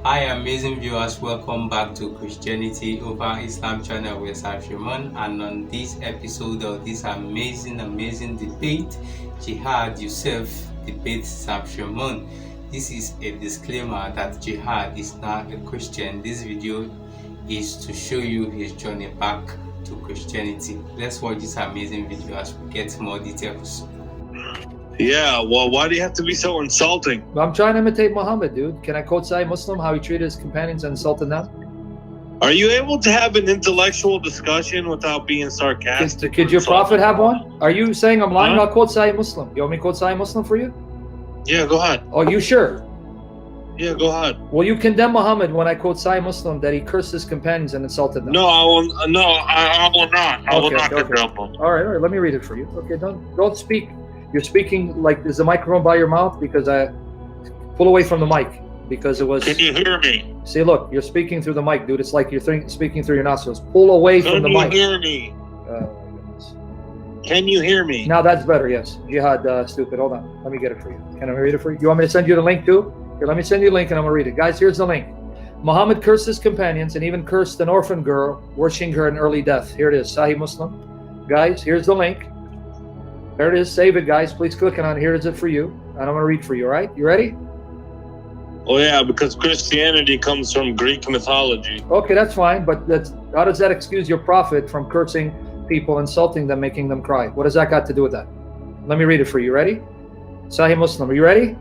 Hi, amazing viewers. Welcome back to Christianity Over Islam channel with Shamoun. And on this episode of this amazing debate, Jihad Yusef debates Shamoun. This is a disclaimer that Jihad is not a Christian. This video is to show you his journey back to Christianity. Let's watch this amazing video as we get more details. Yeah, well, why do you have to be so insulting? I'm trying to imitate Muhammad, dude. Can I quote Sahih Muslim, how he treated his companions and insulted them? Are you able to have an intellectual discussion without being sarcastic? Could your prophet have one? Are you saying I'm lying? I'll quote Sahih Muslim. You want me to quote Sahih Muslim for you? Yeah, go ahead. Oh, you sure? Yeah, go ahead. Will you condemn Muhammad when I quote Sahih Muslim that he cursed his companions and insulted them? No, I will. No, I will not. I will not condemn him. All right. Let me read it for you. Okay, don't speak. You're speaking like there's a microphone by your mouth because I pull away from the mic because it was. Can you hear me? See, look, you're speaking through the mic, dude. It's like you're speaking through your nostrils. Pull away from the mic. Can you hear me? Oh my goodness. Can you hear me? Now that's better. Yes, Jihad, stupid. Hold on. Let me get it for you. Can I read it for you? You want me to send you the link too? Here, let me send you a link and I'm gonna read it. Guys, here's the link. Muhammad cursed his companions and even cursed an orphan girl, wishing her an early death. Here it is, Sahih Muslim. Guys, here's the link. There it is. Save it, guys. Please click on it. Here is it for you. And I'm going to read for you, all right? You ready? Oh, yeah, because Christianity comes from Greek mythology. Okay, that's fine. But how does that excuse your prophet from cursing people, insulting them, making them cry? What does that got to do with that? Let me read it for you. Ready? Sahih Muslim. Are you ready?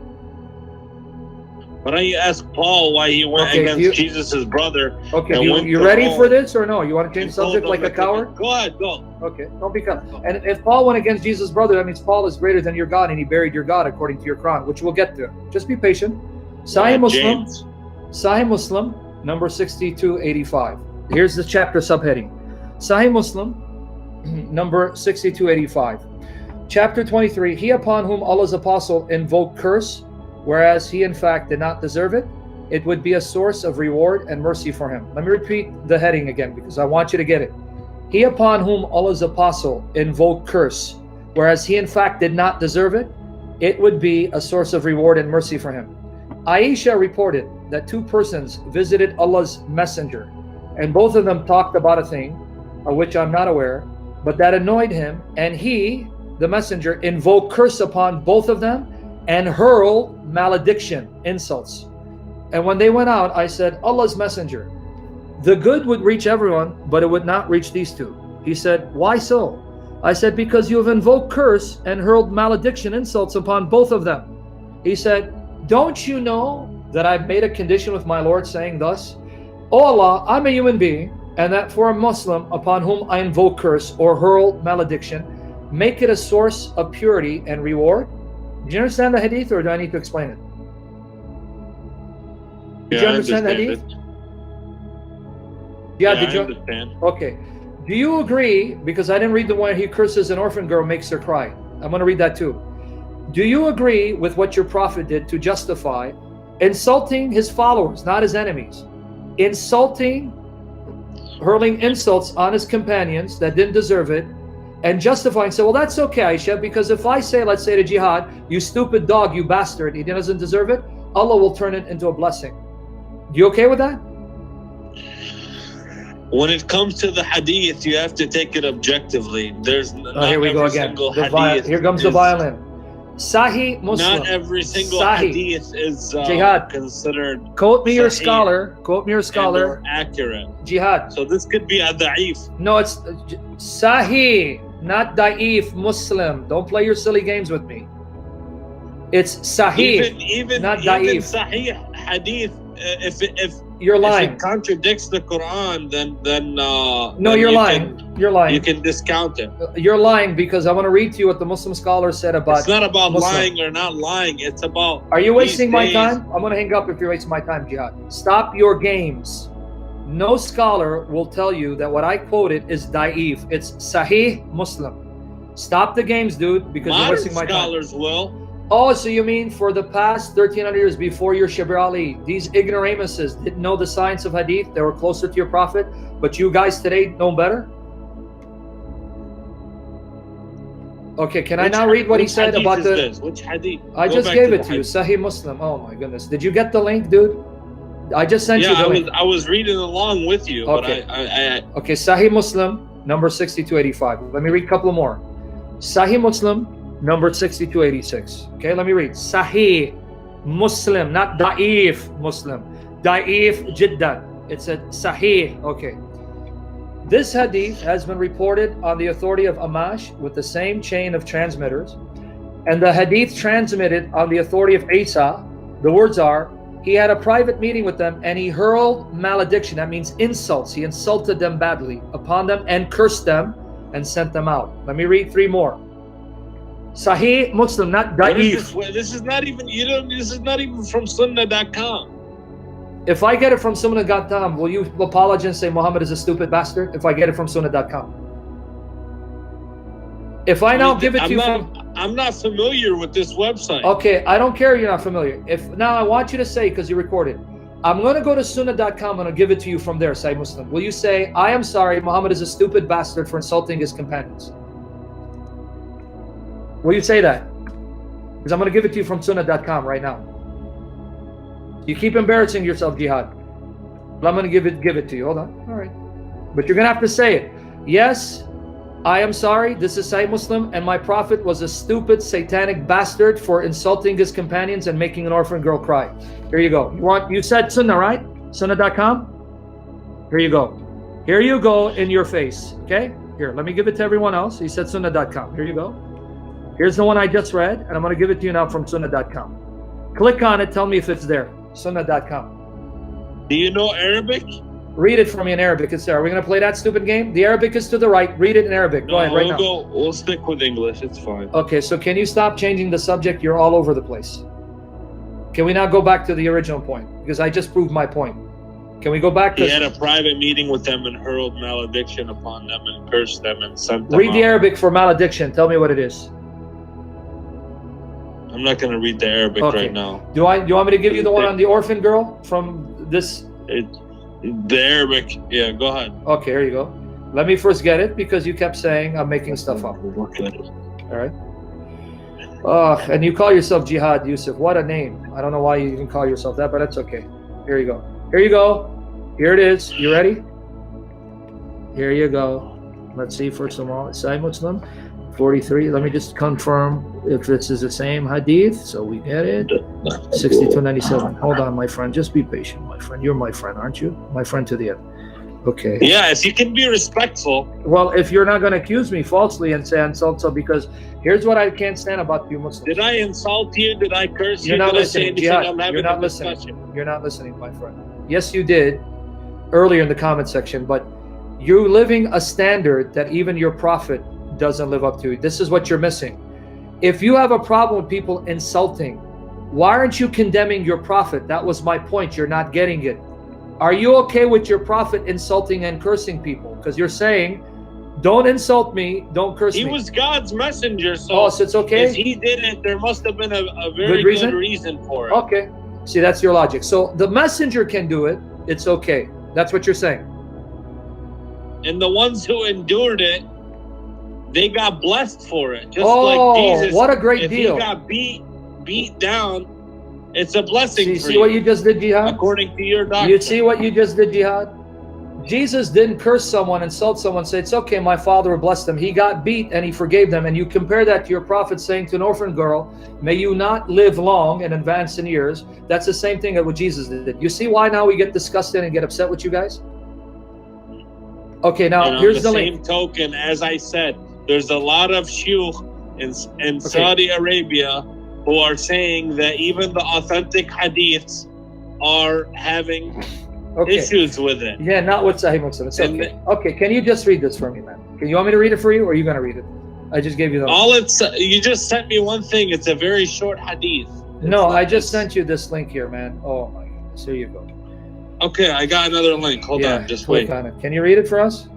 Why don't you ask Paul why he went against Jesus' brother? Okay, you ready for this or no? You want to change the subject like a coward? Go ahead, go. Okay, don't be coward. And if Paul went against Jesus' brother, that means Paul is greater than your God and he buried your God according to your Quran, which we'll get to. Just be patient. Sahih Muslim, Sahih Muslim, number 6285. Here's the chapter subheading. Sahih Muslim, number 6285. Chapter 23, he upon whom Allah's apostle invoked curse, whereas he in fact did not deserve it, it would be a source of reward and mercy for him. Let me repeat the heading again because I want you to get it. He upon whom Allah's apostle invoked curse, whereas he in fact did not deserve it, it would be a source of reward and mercy for him. Aisha reported that two persons visited Allah's messenger, and both of them talked about a thing of which I'm not aware, but that annoyed him, and he, the messenger, invoked curse upon both of them and hurled malediction, insults. And when they went out, I said, Allah's messenger, the good would reach everyone, but it would not reach these two. He said, why so? I said, because you have invoked curse and hurled malediction, insults upon both of them. He said, don't you know that I've made a condition with my Lord saying thus, O Allah, I'm a human being, and that for a Muslim upon whom I invoke curse or hurl malediction, make it a source of purity and reward? Do you understand the hadith or do I need to explain it? Did you understand the hadith? Yeah, I understand. Okay. Do you agree, because I didn't read the one he curses an orphan girl, makes her cry. I'm going to read that too. Do you agree with what your prophet did to justify insulting his followers, not his enemies? Insulting, hurling insults on his companions that didn't deserve it, and justifying, say, well, that's okay, Aisha, because if I say, let's say to Jihad, you stupid dog, you bastard, he doesn't deserve it, Allah will turn it into a blessing. You okay with that? When it comes to the hadith, you have to take it objectively. There's here we go again. Here comes the violin. Sahih Muslim. Not every single hadith is Jihad considered. Quote me your scholar. Quote me your scholar. Accurate. Jihad. So this could be a da'if. No, it's Sahih, not da'if Muslim. Don't play your silly games with me. It's Sahih, even not da'if. Even Sahih hadith, if you're lying. If it contradicts the Quran, then no, you're lying. You're lying. You can discount it. You're lying because I want to read to you what the Muslim scholar said about. It's not about Muslim. lying or not lying. It's about. Are you wasting my time? I'm going to hang up if you're wasting my time, Jihad. Stop your games. No scholar will tell you that what I quoted is da'if. It's Sahih Muslim. Stop the games, dude, because you're wasting my time. Modern scholars will. Oh, so you mean for the past 1300 years before your Shabir Ali, these ignoramuses didn't know the science of hadith, they were closer to your prophet, but you guys today know better? Okay, can I now read what he said about the... Which hadith? I just gave it to you, Sahih Muslim. Oh my goodness. Did you get the link, dude? I just sent you the link. I was reading along with you, okay. but Okay, Sahih Muslim, number 6285. Let me read a couple more. Sahih Muslim, number 6286. Okay, let me read. Sahih Muslim, not Da'if Muslim. Da'if Jiddan. It said Sahih. Okay. This hadith has been reported on the authority of Amash with the same chain of transmitters. And the hadith transmitted on the authority of Isa, the words are, he had a private meeting with them and he hurled malediction. That means insults. He insulted them badly upon them and cursed them and sent them out. Let me read 3 more. Sahih Muslim, not Da'if. This is not even, this is not even from Sunnah.com. If I get it from Sunnah.com, will you apologize and say Muhammad is a stupid bastard? If I get it from Sunnah.com. If I now give it to you I'm not familiar with this website. Okay, I don't care you're not familiar. If now I want you to say, because you recorded, I'm going to go to Sunnah.com and I'll give it to you from there, Sahih Muslim. Will you say, I am sorry, Muhammad is a stupid bastard for insulting his companions? Will you say that? Because I'm going to give it to you from Sunnah.com right now. You keep embarrassing yourself, Jihad. But I'm going to give it to you. Hold on. All right. But you're going to have to say it. Yes, I am sorry. This is Sahih Muslim, and my prophet was a stupid, satanic bastard for insulting his companions and making an orphan girl cry. Here you go. You said Sunnah, right? Sunnah.com? Here you go. Here you go in your face. Okay? Here, let me give it to everyone else. He said Sunnah.com. Here you go. Here's the one I just read, and I'm going to give it to you now from Sunnah.com. Click on it. Tell me if it's there. Sunnah.com. Do you know Arabic? Read it for me in Arabic. It's there. Are we going to play that stupid game? The Arabic is to the right. Read it in Arabic. Go ahead right now. We'll stick with English. It's fine. Okay, so can you stop changing the subject? You're all over the place. Can we now go back to the original point? Because I just proved my point. Can we go back to... He had a private meeting with them and hurled malediction upon them and cursed them and sent them Read the out. Arabic for malediction. Tell me what it is. I'm not going to read the Arabic right now. Do you want me to give you the one on the orphan girl from this? The Arabic. Yeah, go ahead. Okay, here you go. Let me first get it because you kept saying I'm making stuff up. All right. And you call yourself Jihad Yusef. What a name. I don't know why you even call yourself that, but that's okay. Here you go. Here you go. Here it is. You ready? Here you go. Let's see first of all. Sahih Muslim 43. Let me just confirm if this is the same hadith. So we get it. 6297. Hold on, my friend. Just be patient, my friend. You're my friend, aren't you? My friend to the end. Okay. Yes, you can be respectful. Well, if you're not going to accuse me falsely and say insult, so because here's what I can't stand about you Muslims. Did I insult you? Did I curse you? You're not did listening. I say Jihad, I'm having you're not a listening. discussion? You're not listening, my friend. Yes, you did earlier in the comment section, but you're living a standard that even your prophet doesn't live up to. This is what you're missing. If you have a problem with people insulting, why aren't you condemning your prophet? That was my point. You're not getting it. Are you okay with your prophet insulting and cursing people? Because you're saying, don't insult me, don't curse me. He was God's messenger, so it's okay? if he did it, there must have been a very good reason for it. Okay. See, that's your logic. So the messenger can do it. It's okay. That's what you're saying. And the ones who endured it, they got blessed for it. Just like Jesus. What a great deal. If he got beat down, it's a blessing for you. See what you just did, Jihad? According to your doctrine. You see what you just did, Jihad? Jesus didn't curse someone, insult someone, say, it's okay, my father will bless them. He got beat and he forgave them. And you compare that to your prophet saying to an orphan girl, may you not live long and advance in years. That's the same thing that what Jesus did. You see why now we get disgusted and get upset with you guys? Okay, now here's the link. On the same token, as I said, there's a lot of shuyukh in Saudi Arabia who are saying that even the authentic hadiths are having issues with it. Yeah, not with Sahih Muslim. It's okay. Okay, can you just read this for me, man? Can you want me to read it for you, or are you going to read it? I just gave you the you just sent me one thing. It's a very short hadith. No, I just sent you this link here, man. Oh my goodness. Here you go. Okay, I got another link. Hold on, just wait. On it. Can you read it for us?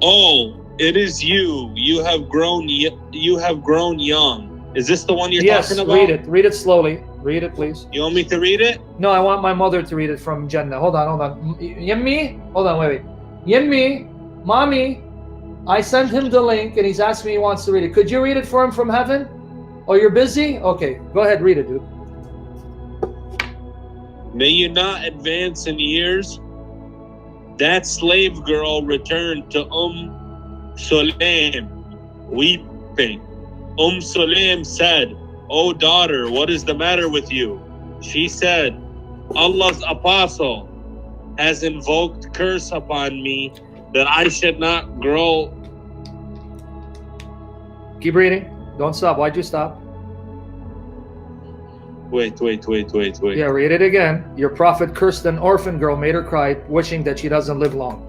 Oh, it is you. You have grown. You have grown young. Is this the one you're talking about? Yes, read it. Read it slowly. Read it, please. You want me to read it? No, I want my mother to read it from Jannah. Hold on. Yummy? Hold on, wait. Yummy, mommy, I sent him the link and he's asked me he wants to read it. Could you read it for him from heaven? Oh, you're busy? Okay, go ahead, read it, dude. May you not advance in years. That slave girl returned to Sulaim, weeping. Sulaim said, "O daughter, what is the matter with you?" She said, "Allah's apostle has invoked curse upon me that I should not grow." Keep reading. Don't stop. Why'd you stop? Wait. Yeah, read it again. Your prophet cursed an orphan girl, made her cry, wishing that she doesn't live long.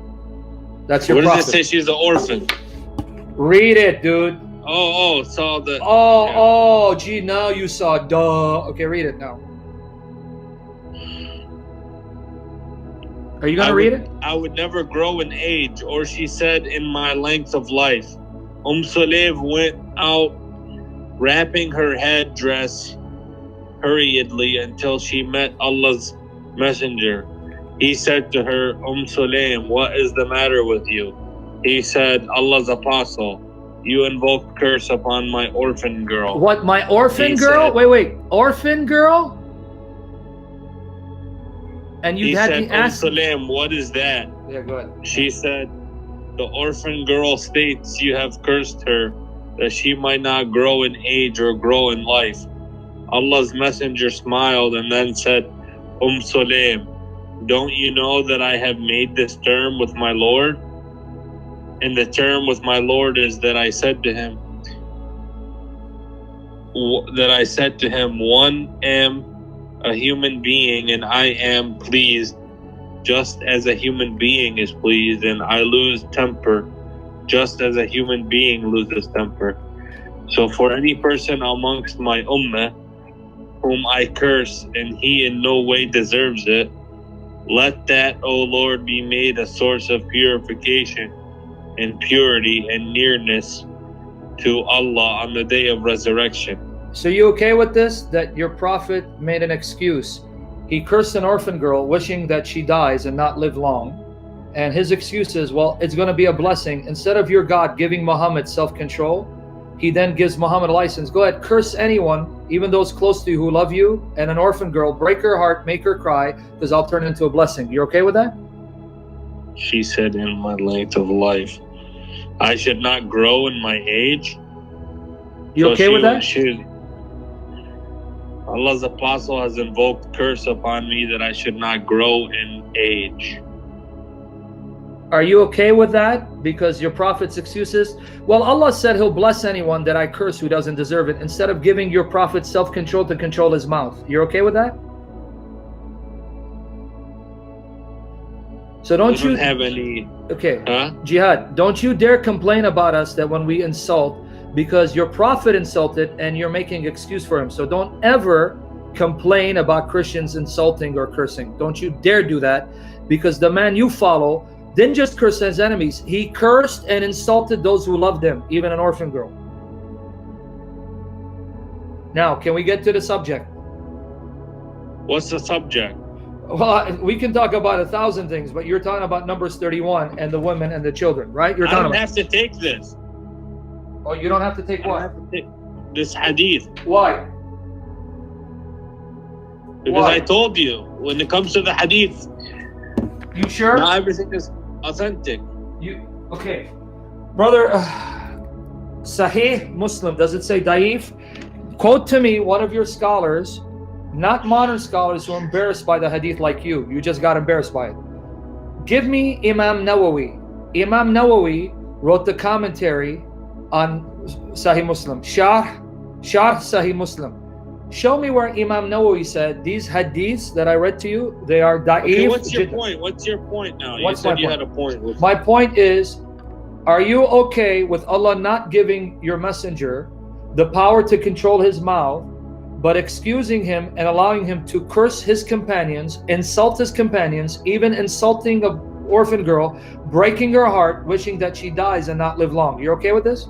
That's your What prophet. does it say? She's an orphan. Read it, dude. Saw the. Gee, now you saw. Duh. Okay, read it now. Are you gonna read it? I would never grow in age, or she said, in my length of life. Sulaim went out, wrapping her headdress hurriedly until she met Allah's messenger. He said to her, Sulaim, what is the matter with you? He said, Allah's apostle, you invoked curse upon my orphan girl. What, my orphan He girl? said- Wait, orphan girl? And you He had said, me ask. Sulaim, what is that? Yeah, go ahead. She said, the orphan girl states you have cursed her, that she might not grow in age or grow in life. Allah's messenger smiled and then said, Sulaim, don't you know that I have made this term with my Lord? And the term with my Lord is that I said to him, one am a human being and I am pleased just as a human being is pleased, and I lose temper just as a human being loses temper. So for any person amongst my ummah whom I curse and he in no way deserves it, let that, O Lord, be made a source of purification and purity and nearness to Allah on the day of resurrection. So you okay with this? That your prophet made an excuse. He cursed an orphan girl, wishing that she dies and not live long. And his excuse is, well, it's going to be a blessing. Instead of your God giving Muhammad self-control, he then gives Muhammad a license. Go ahead, curse anyone, even those close to you who love you, and an orphan girl, break her heart, make her cry, because I'll turn it into a blessing. You're okay with that? She said, in my length of life, I should not grow in my age. You okay with that? Allah's apostle has invoked curse upon me that I should not grow in age. Are you okay with that? Because your prophet's excuse is, well, Allah said he'll bless anyone that I curse who doesn't deserve it, instead of giving your prophet self-control to control his mouth. You're okay with that? So don't you have any... Okay, Huh? Jihad, don't you dare complain about us that when we insult, because your prophet insulted and you're making excuse for him. So don't ever complain about Christians insulting or cursing. Don't you dare do that, because the man you follow didn't just curse his enemies. He cursed and insulted those who loved him, even an orphan girl. Now, can we get to the subject? What's the subject? Well, we can talk about 1,000 things, but you're talking about Numbers 31 and the women and the children, right? You're I talking don't about. have to take this. Oh, you don't have to take I don't what? have to take this hadith. Why? Because Why? I told you, when it comes to the hadith, You sure? not everything is authentic. You okay, brother? Sahih Muslim, does it say Daif? Quote to me one of your scholars, not modern scholars who are embarrassed by the hadith like you. You just got embarrassed by it. Give me Imam Nawawi. Imam Nawawi wrote the commentary on Sahih Muslim. Sharh Sahih Muslim. Show me where Imam Nawawi said these hadiths that I read to you, they are da'if. Okay, what's your point? What's your point now? What's you said my you point? had a point. With My point is, are you okay with Allah not giving your messenger the power to control his mouth, but excusing him and allowing him to curse his companions, insult his companions, even insulting an orphan girl, breaking her heart, wishing that she dies and not live long? You're okay with this?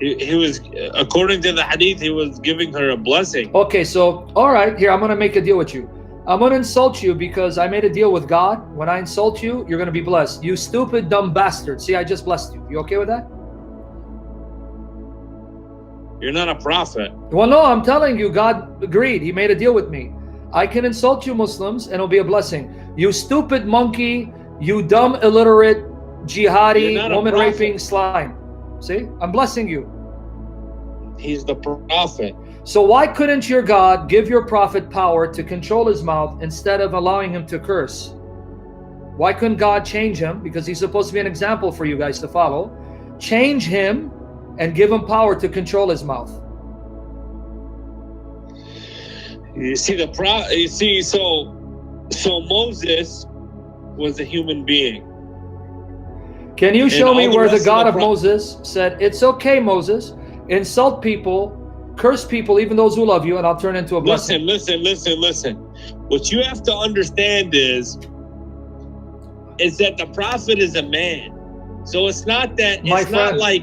he was, according to the hadith, he was giving her a blessing. Okay, so, all right, here, I'm going to make a deal with you. I'm going to insult you because I made a deal with God. When I insult you, you're going to be blessed. You stupid, dumb bastard. See, I just blessed you. You okay with that? You're not a prophet. Well, no, I'm telling you, God agreed. He made a deal with me. I can insult you Muslims and it'll be a blessing. You stupid monkey, you dumb illiterate jihadi woman raping slime. See, I'm blessing you. He's the prophet. So why couldn't your God give your prophet power to control his mouth instead of allowing him to curse? Why couldn't God change him? Because he's supposed to be an example for you guys to follow. Change him and give him power to control his mouth. You see so Moses was a human being. Can you show me where the God of the Moses said, it's okay, Moses, insult people, curse people, even those who love you, and I'll turn into a blessing? Listen. What you have to understand is that the prophet is a man. So it's not that My it's friend, not like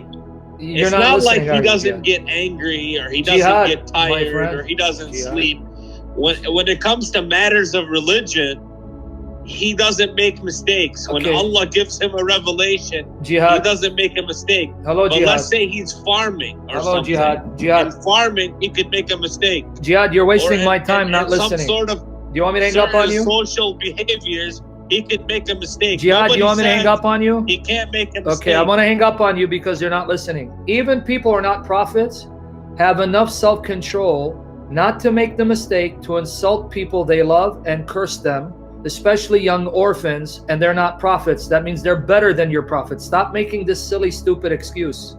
you're it's not not like listening, he doesn't Jihad. get angry or he doesn't Jihad, get my tired friend, or he doesn't Jihad. sleep. When it comes to matters of religion, he doesn't make mistakes. When Okay. Allah gives him a revelation, Jihad. he doesn't make a mistake. Hello, But Jihad. let's say he's farming or Hello, something. Jihad. Jihad. In farming, he could make a mistake. Jihad, you're wasting Or my in- time in- not in listening. Some sort of Do you want me to hang up on certain you? social behaviors, he could make a mistake. Jihad, do you want me to hang says up on you? He can't make a mistake. Okay, I'm going to hang up on you because you're not listening. Even people who are not prophets have enough self-control not to make the mistake to insult people they love and curse them, especially young orphans, and they're not prophets. That means they're better than your prophets. Stop making this silly, stupid excuse.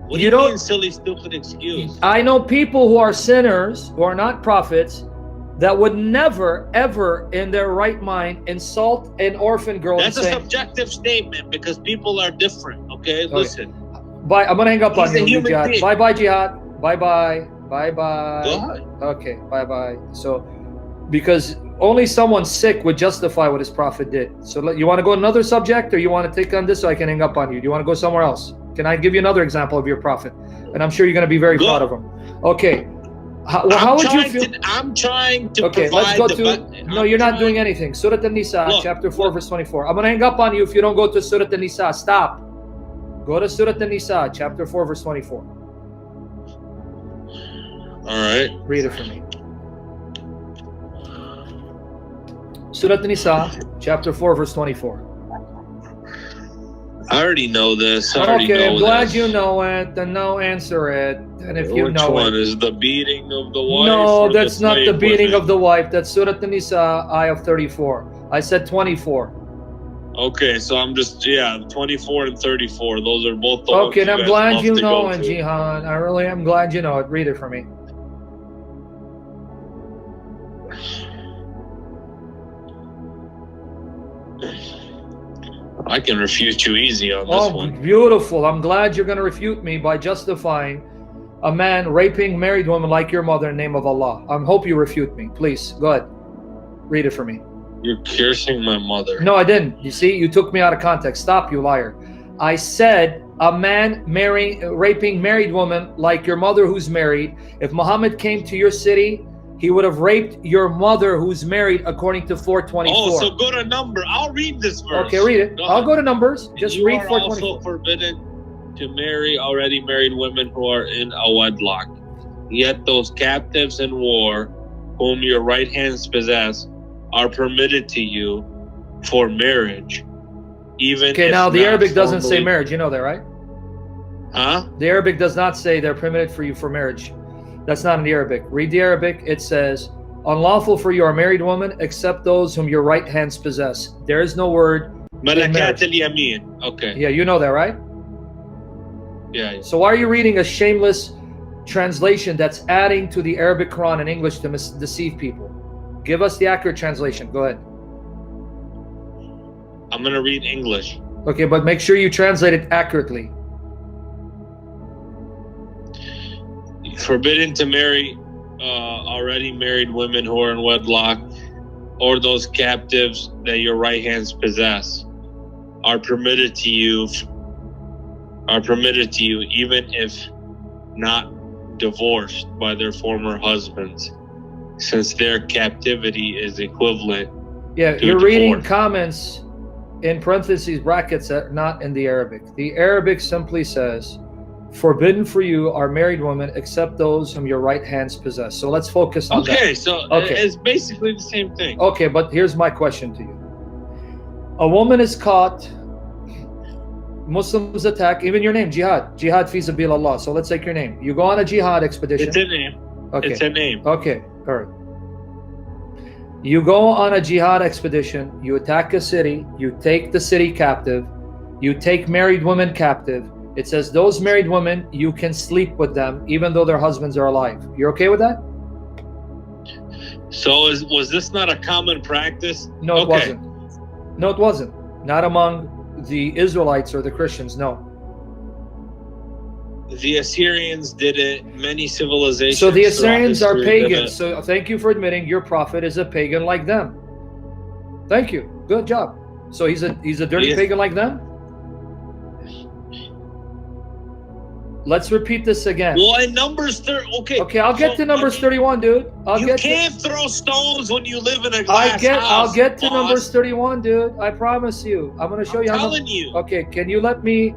What do You you don't- mean silly, stupid excuse? I know people who are sinners, who are not prophets, that would never, ever in their right mind insult an orphan girl That's and a say, subjective statement because people are different. Okay, listen. bye, I'm going to hang up on He's a you, human Jihad. being. Bye-bye, Jihad. Bye-bye. Bye-bye. Go ahead. Okay, bye-bye. So, because only someone sick would justify what his prophet did. So you want to go another subject, or you want to take on this so I can hang up on you? Do you want to go somewhere else? Can I give you another example of your prophet? And I'm sure you're going to be very Go. proud of him. Okay. How would you feel? I'm trying to Okay, provide let's go the to. No, you're not doing anything. Surah An-Nisa, Look, chapter 4, verse 24. I'm going to hang up on you if you don't go to Surah An-Nisa. Stop. Go to Surah An-Nisa, chapter 4, verse 24. All right. Read it for me. Surah An-Nisa, chapter 4, verse 24. I already know this. Okay, I'm glad you know it. Then no, answer it. And if you Which know one it. is the beating of the wife? No, or that's not the slave beating women? of the wife. That's Surah An-Nisa, ayah of 34. I said 24. Okay, so I'm just 24 and 34. Those are both the Okay, ones and I'm guys glad love you to know go it, to. Jihan. I really am glad you know it. Read it for me. I can refute you easy on this one. Beautiful. I'm glad you're going to refute me by justifying a man raping married woman like your mother in the name of Allah. I hope you refute me. Please, go ahead. Read it for me. You're cursing my mother. No, I didn't. You see, you took me out of context. Stop, you liar. I said a man raping married woman like your mother who's married. If Muhammad came to your city, he would have raped your mother who's married according to 424. Oh, so go to number. I'll read this verse. Okay, read it. I'll go to Numbers. And Just you read are 424. also forbidden to marry already married women who are in a wedlock. Yet those captives in war, whom your right hands possess, are permitted to you for marriage. Even Okay, if now the not Arabic doesn't say formally- marriage. You know that, right? Huh? The Arabic does not say they're permitted for you for marriage. That's not in the Arabic. Read the Arabic. It says, unlawful for you are married woman, except those whom your right hands possess. There is no word. Malakat al-yamin. Okay. Yeah, you know that, right? Yeah. So why are you reading a shameless translation that's adding to the Arabic Quran in English to deceive people? Give us the accurate translation. Go ahead. I'm going to read English. Okay, but make sure you translate it accurately. Forbidden to marry already married women who are in wedlock, or those captives that your right hands possess, are permitted to you. Even if not divorced by their former husbands, since their captivity is equivalent. Yeah, to you're divorce. reading comments in parentheses brackets that are not in the Arabic. The Arabic simply says, Forbidden for you are married women except those whom your right hands possess. So let's focus on that. Okay, so it's basically the same thing. Okay, but here's my question to you. A woman is caught, Muslims attack, even your name, Jihad fi sabilillah. So let's take your name. You go on a jihad expedition. It's a name. Okay. It's a name. Okay, all right. You go on a jihad expedition, you attack a city, you take the city captive, you take married women captive. It says those married women, you can sleep with them even though their husbands are alive. You're okay with that? So was this not a common practice? No, it wasn't. No, it wasn't. Not among the Israelites or the Christians, no. The Assyrians did it, many civilizations. So the Assyrians are pagans. So thank you for admitting your prophet is a pagan like them. Thank you. Good job. So he's a dirty pagan like them? Let's repeat this again. Well, in Numbers 30, Okay, I'll get to Numbers 31, dude. You can't throw stones when you live in a glass house. I'll get to Numbers 31, dude. I promise you. I'm going to show you. I'm telling you. Okay, can you let me?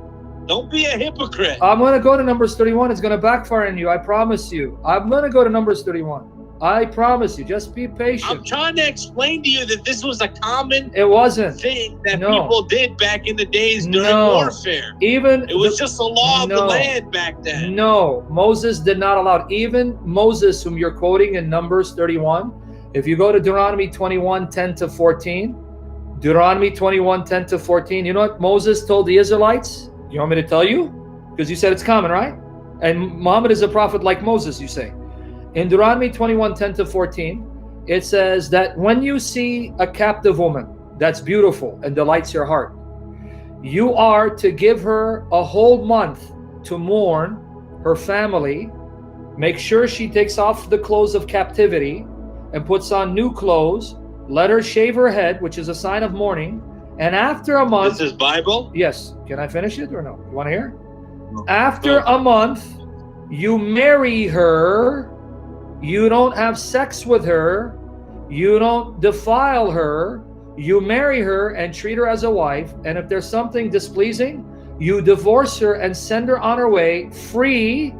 Don't be a hypocrite. I'm going to go to Numbers 31. It's going to backfire on you. I promise you. I'm going to go to Numbers 31. I promise you. Just be patient. I'm trying to explain to you that this was a common thing that people did back in the days during warfare. It was just a law of the land back then. No, Moses did not allow it. Even Moses, whom you're quoting in Numbers 31, if you go to Deuteronomy 21, 10 to 14, Deuteronomy 21, 10 to 14, you know what Moses told the Israelites? You want me to tell you? Because you said it's common, right? And Muhammad is a prophet like Moses, you say. In Deuteronomy 21, 10 to 14, it says that when you see a captive woman that's beautiful and delights your heart, you are to give her a whole month to mourn her family, make sure she takes off the clothes of captivity and puts on new clothes, let her shave her head, which is a sign of mourning, and after a month... This is Bible? Yes. Can I finish it or no? You want to hear? No. After a month, you marry her. You don't have sex with her. You don't defile her. You marry her and treat her as a wife. And if there's something displeasing, you divorce her and send her on her way free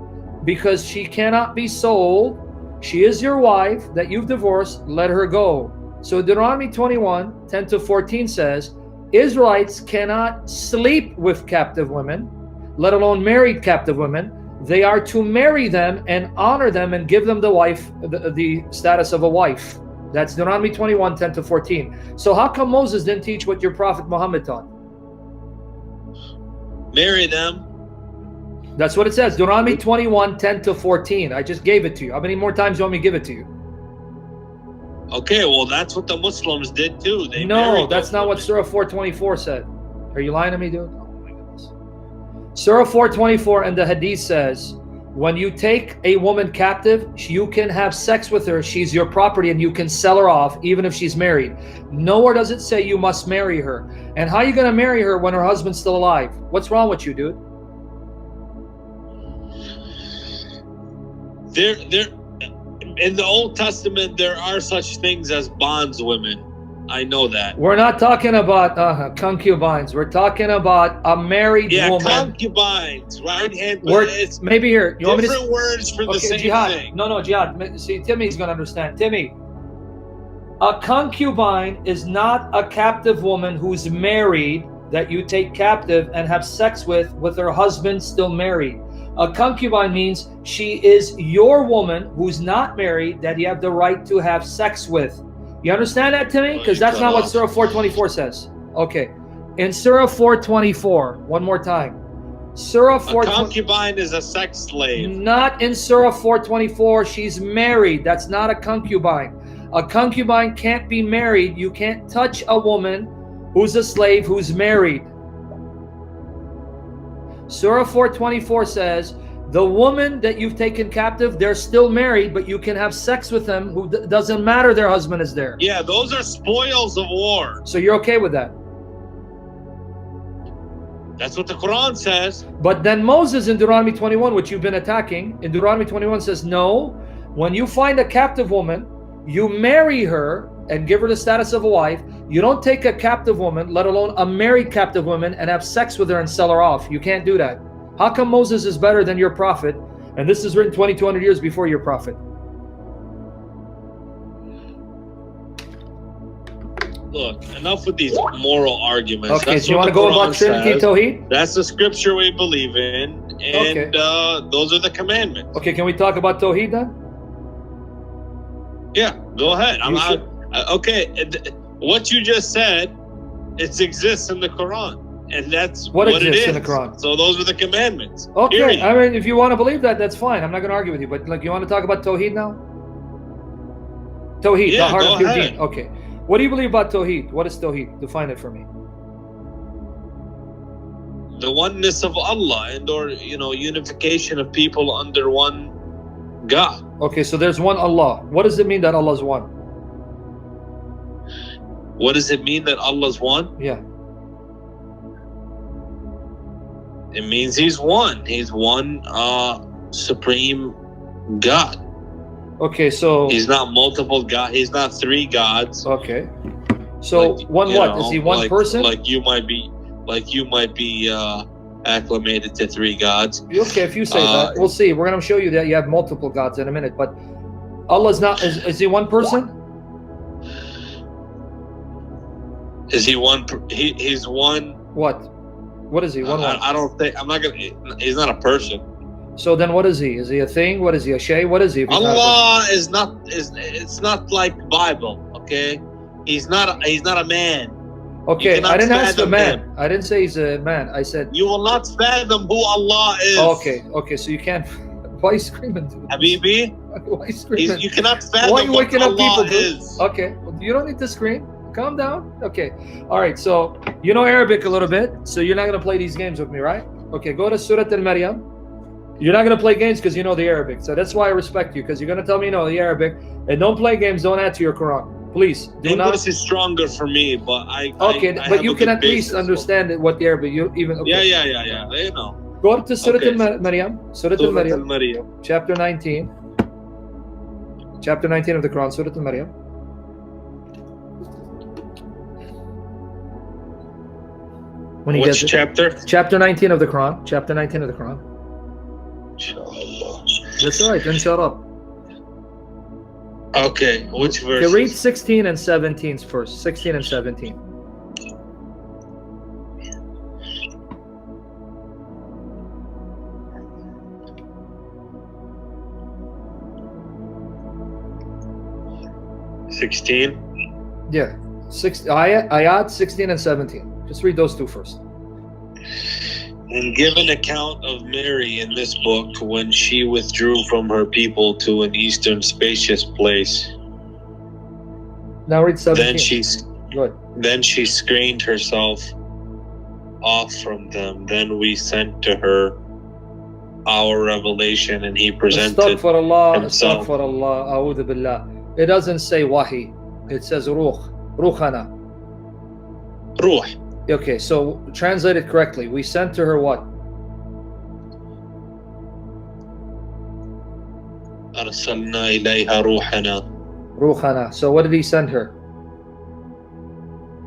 because she cannot be sold. She is your wife that you've divorced. Let her go. So Deuteronomy 21, 10 to 14 says, Israelites cannot sleep with captive women, let alone married captive women. They are to marry them and honor them and give them the status of a wife. That's Deuteronomy 21, 10 to 14. So how come Moses didn't teach what your prophet Muhammad taught? Marry them. That's what it says. Deuteronomy 21, 10 to 14. I just gave it to you. How many more times do you want me to give it to you? Okay, well, that's what the Muslims did too. No, that's not what Surah 424 said. Are you lying to me, dude? Oh my goodness. Surah 424 and the Hadith says, when you take a woman captive, you can have sex with her. She's your property and you can sell her off even if she's married. Nowhere does it say you must marry her. And how are you going to marry her when her husband's still alive? What's wrong with you, dude? In the Old Testament, there are such things as bondswomen. I know that. We're not talking about concubines. We're talking about a married woman. Yeah, concubines, right? And it's maybe here. You want me to different words for the same Jihad. thing. No, Jihad. See, Timmy's going to understand. Timmy, a concubine is not a captive woman who's married that you take captive and have sex with her husband still married. A concubine means she is your woman who's not married that you have the right to have sex with. You understand that, Timmy? Because that's not what Surah 424 says. Okay. In Surah 424, one more time. Surah 424. A concubine is a sex slave. Not in Surah 424. She's married. That's not a concubine. A concubine can't be married. You can't touch a woman who's a slave who's married. Surah 424 says, the woman that you've taken captive, they're still married, but you can have sex with them. Who doesn't matter their husband is there. Yeah, those are spoils of war. So you're okay with that? That's what the Quran says. But then Moses in Deuteronomy 21, which you've been attacking, in Deuteronomy 21 says, no, when you find a captive woman, you marry her and give her the status of a wife. You don't take a captive woman, let alone a married captive woman, and have sex with her and sell her off. You can't do that. How come Moses is better than your prophet? And this is written 2,200 years before your prophet. Look, enough with these moral arguments. Okay, That's so you what want to the go about Quran Trinity says. Tawheed? That's the scripture we believe in, and Okay. those are the commandments. Okay, can we talk about Tawheed then? Yeah, go ahead. You Okay, what you just said, it exists in the Quran, and that's What it exists is. in the Quran? So those are the commandments. Okay, Period. I mean, if you want to believe that, that's fine. I'm not going to argue with you. But like, you want to talk about Tawheed now? Tawheed, Yeah, the heart go of your ahead. deen. Okay. What do you believe about Tawheed? What is Tawheed? Define it for me. The oneness of Allah and/or unification of people under one God. Okay, so there's one Allah. What does it mean that Allah is one? What does it mean that Allah's one? Yeah. It means He's one. He's one supreme God. Okay, so He's not multiple God. He's not three gods. okay. So one what? Is he one person? Like you might be acclimated to three gods. Okay, if you say that, we'll see. We're going to show you that you have multiple gods in a minute. But Allah's not. Is he one person? Is he one? He's one. What? What is he? One what? I don't think. I'm not gonna. He's not a person. So then, what is he? Is he a thing? What is he? A shay? What is he? Allah is not. It's not like Bible. Okay. He's not a man. Okay, I didn't ask a man. him. I didn't say he's a man. I said. You will not fathom who Allah is. Okay. So you can't. Why are you screaming? Habibi, Why are you screaming? you cannot fathom Why are you what waking up Allah people, dude? is. Okay, well, you don't need to scream. Calm down. Okay. All right. So you know Arabic a little bit. So you're not gonna play these games with me, right? Okay. Go to Surah Al-Maryam. You're not gonna play games because you know the Arabic. So that's why I respect you, because you're gonna tell me you know the Arabic. And don't play games. Don't add to your Quran. Please do not. English is stronger for me, but I. Okay, I but have you a can good at least basis, understand what the Arabic. You even. Okay. Yeah. You know. Go to Surah Okay. Al-Maryam. Surah Surah Al-Maryam. Al-Maryam. Chapter 19. Chapter 19 of the Quran. Surah Al-Maryam. When he Which gets it. chapter? Chapter 19 of the Quran. Chapter 19 of the Quran. Inshallah. That's all right. Then shut up. Okay, which verse? Okay, read 16 and 17 first. 16 and 17. Yeah. Ayat 16 and 17. Just read those two first. And give an account of Mary in this book when she withdrew from her people to an eastern spacious place. Now read 17. Good. Then she screened herself off from them. Then we sent to her our revelation, and he presented Astaghfirullah, himself. astaghfirullah, a'udhu billah. It doesn't say wahi. It says ruh. Ruhana. Ruh. Okay, so translate it correctly. We sent to her what? أرسلنا إليها روحنا. Ruhana. So what did he send her?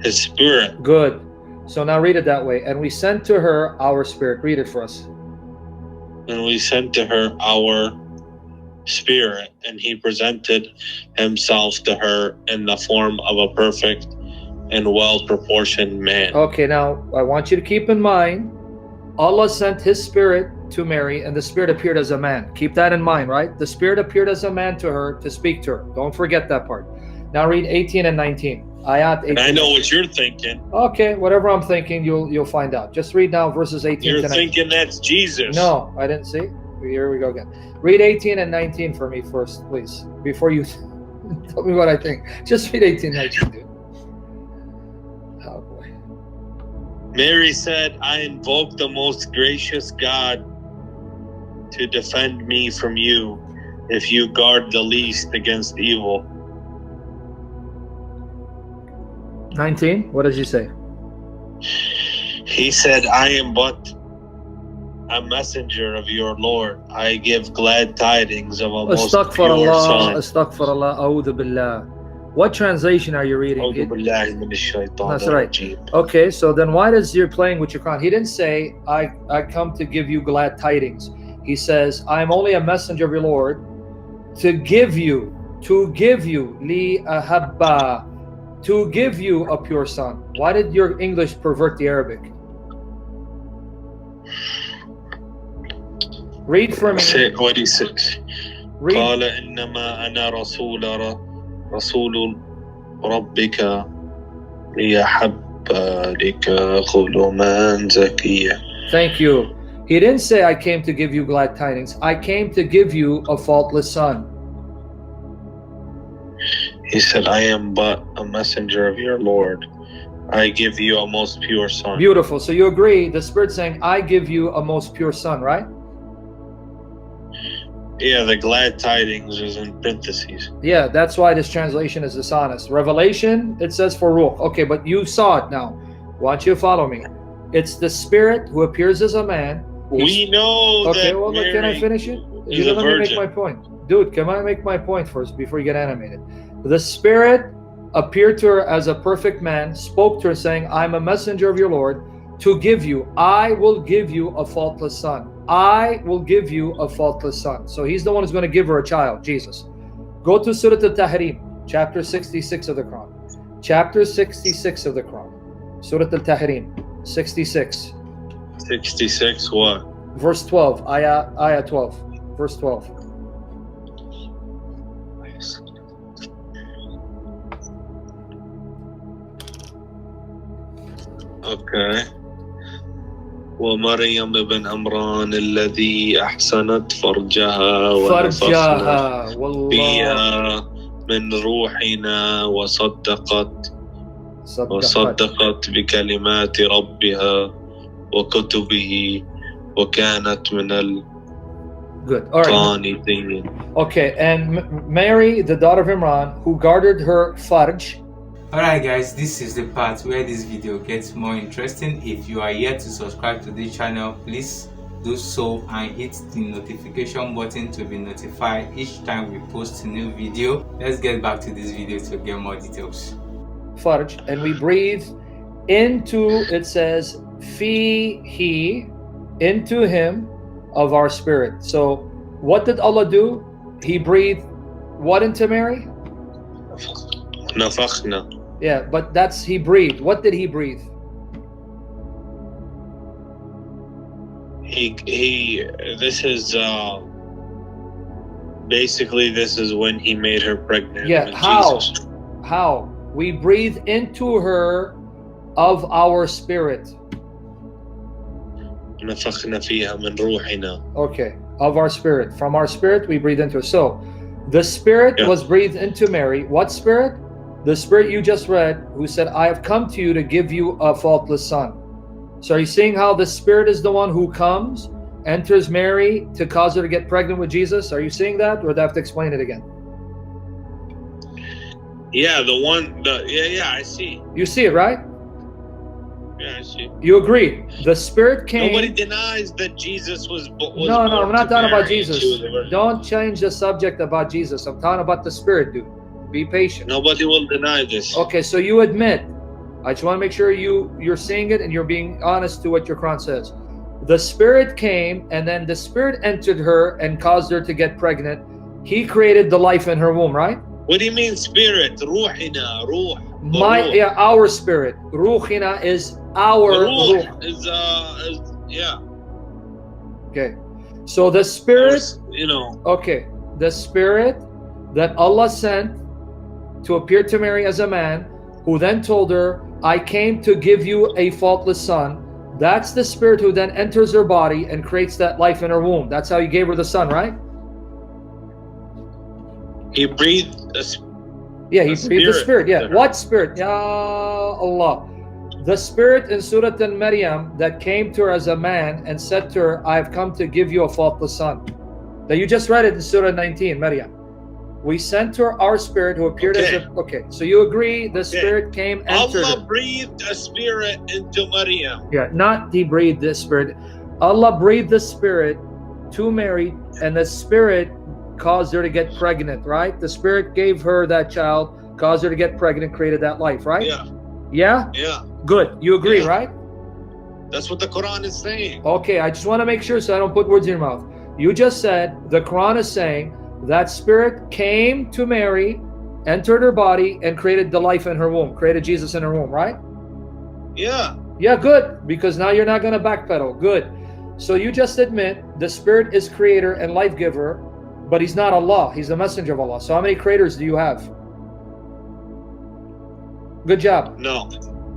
His spirit. Good. So now read it that way. And we sent to her our spirit. Read it for us. And we sent to her our spirit, and he presented himself to her in the form of a perfect and well-proportioned man. Okay, now I want you to keep in mind, Allah sent his spirit to Mary, and the spirit appeared as a man. Keep that in mind, right? The spirit appeared as a man to her to speak to her. Don't forget that part. Now read 18 and 19. Ayat 18. And I know what you're thinking. Okay, whatever I'm thinking, you'll find out. Just read now verses 18 You're to 19. thinking that's Jesus. No, I didn't see. Here we go again. Read 18 and 19 for me first, please, before you tell me what I think. Just read 18 and 19, dude. Oh boy. Mary said, I invoke the most gracious God to defend me from you if you guard the least against evil. 19, what does he say? He said, I am but a messenger of your Lord. I give glad tidings of a most pure Astaghfirullah, son. astaghfirullah, a'udhu billah. What translation are you reading? أعوذ بالله من الشيطان That's right. الرجيم. Okay, so then why does you're playing with your Quran? He didn't say, I come to give you glad tidings. He says, I'm only a messenger of your Lord to give you, li ahabba, to give you a pure son. Why did your English pervert the Arabic? Read for me. What he said. Read. قال إنما أنا رسول ربك ليحب لك قلوبا زكية. Thank you. He didn't say, I came to give you glad tidings. I came to give you a faultless son. He said, I am but a messenger of your Lord. I give you a most pure son. Beautiful. So you agree, the Spirit's saying, I give you a most pure son, right? Yeah, the glad tidings is in parentheses. Yeah, that's why this translation is dishonest. Revelation, it says for ruh. Okay, but you saw it now. Why don't you follow me? It's the Spirit who appears as a man. We know okay, that well, Mary can I finish it? is You a let me make virgin. my point. Dude, can I make my point first before you get animated? The Spirit appeared to her as a perfect man, spoke to her saying, I'm a messenger of your Lord to give you, I will give you a faultless son. I will give you a faultless son. So he's the one who's going to give her a child, Jesus. Go to Surah Al-Tahrim, chapter 66 of the Quran. Chapter 66 of the Quran. Surah Al-Tahrim, 66. 66 what? Verse 12, ayah 12. Verse 12. Okay. ومريم ابن عمران الذي أحسنت فرجها ونفخنا والله فيها من روحنا وصدقت بكلمات ربها وكتبه وكانت من Good. All right. القانتين. Okay, and Mary, the daughter of Imran, who guarded her farj. Alright guys, this is the part where this video gets more interesting. If you are yet to subscribe to this channel, please do so and hit the notification button to be notified each time we post a new video. Let's get back to this video to get more details. Farj, and we breathe into, it says, fihi, into him of our spirit. So what did Allah do? He breathed what into Mary? نفخنا. Yeah, but that's he breathed. What did he breathe? He this is basically this is when he made her pregnant. Yeah, with how? Jesus. How? We breathe into her of our spirit. نفخنا فيها من روحنا. Okay, of our spirit. From our spirit, we breathe into her. So, the spirit was breathed into Mary. What spirit? The spirit you just read, who said, I have come to you to give you a faultless son. So are you seeing how the spirit is the one who comes, enters Mary to cause her to get pregnant with Jesus? Are you seeing that, or do I have to explain it again? Yeah, I see. You see it, right? Yeah, I see. You agree. The spirit came. Nobody denies that Jesus was No, I'm not talking about Jesus. Don't change the subject about Jesus. I'm talking about the spirit, dude. Be patient. Nobody will deny this. Okay, so you admit. I just want to make sure you're seeing it and you're being honest to what your Quran says. The spirit came, and then the spirit entered her and caused her to get pregnant. He created the life in her womb, right? What do you mean spirit? روحنا, روح. Our spirit. Ruhina is our ruh. Is yeah. Okay. So the spirit, Okay, the spirit that Allah sent to appear to Mary as a man, who then told her, I came to give you a faultless son. That's the spirit who then enters her body and creates that life in her womb. That's how he gave her the son, right? He breathed he breathed the spirit. Yeah. What spirit? Ya Allah. The spirit in Surah Al-Maryam that came to her as a man and said to her, I have come to give you a faultless son. That you just read it in Surah 19, Maryam. We sent her our spirit who appeared as a... Okay, so you agree the spirit came, entered... Allah breathed a spirit into Maryam. Yeah, not he breathed the spirit. Allah breathed the spirit to Mary, and the spirit caused her to get pregnant, right? The spirit gave her that child caused her to get pregnant, created that life, right? Yeah. Yeah? Yeah. Good. You agree, Yeah. right? That's what the Quran is saying. Okay, I just want to make sure so I don't put words in your mouth. You just said the Quran is saying that spirit came to Mary, entered her body, and created the life in her womb, created Jesus in her womb, right? Yeah. Yeah, good, because now you're not going to backpedal. Good. So you just admit the spirit is creator and life giver, but he's not Allah. He's the messenger of Allah. So how many creators do you have? Good job. No.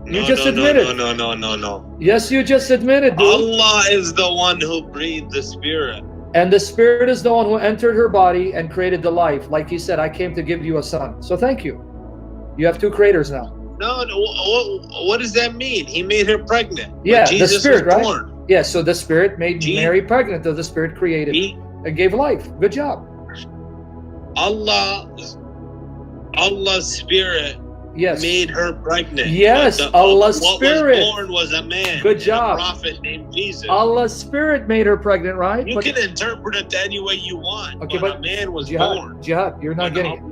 You just admitted. No. Yes, you just admitted, dude. Allah is the one who breathed the spirit. And the spirit is the one who entered her body and created the life. Like he said, I came to give you a son. So thank you. You have two creators now. No, what does that mean? He made her pregnant. Yeah, Jesus the spirit, was right? born. Yeah, so the spirit made Mary pregnant, though the spirit created and gave life. Good job. Allah's spirit made her pregnant. Yes, Allah's spirit. What was born was a man. Good job. A prophet named Jesus. Allah's spirit made her pregnant, right? You can interpret it any way you want. Okay, but a man was born. Jihad, you're not getting it.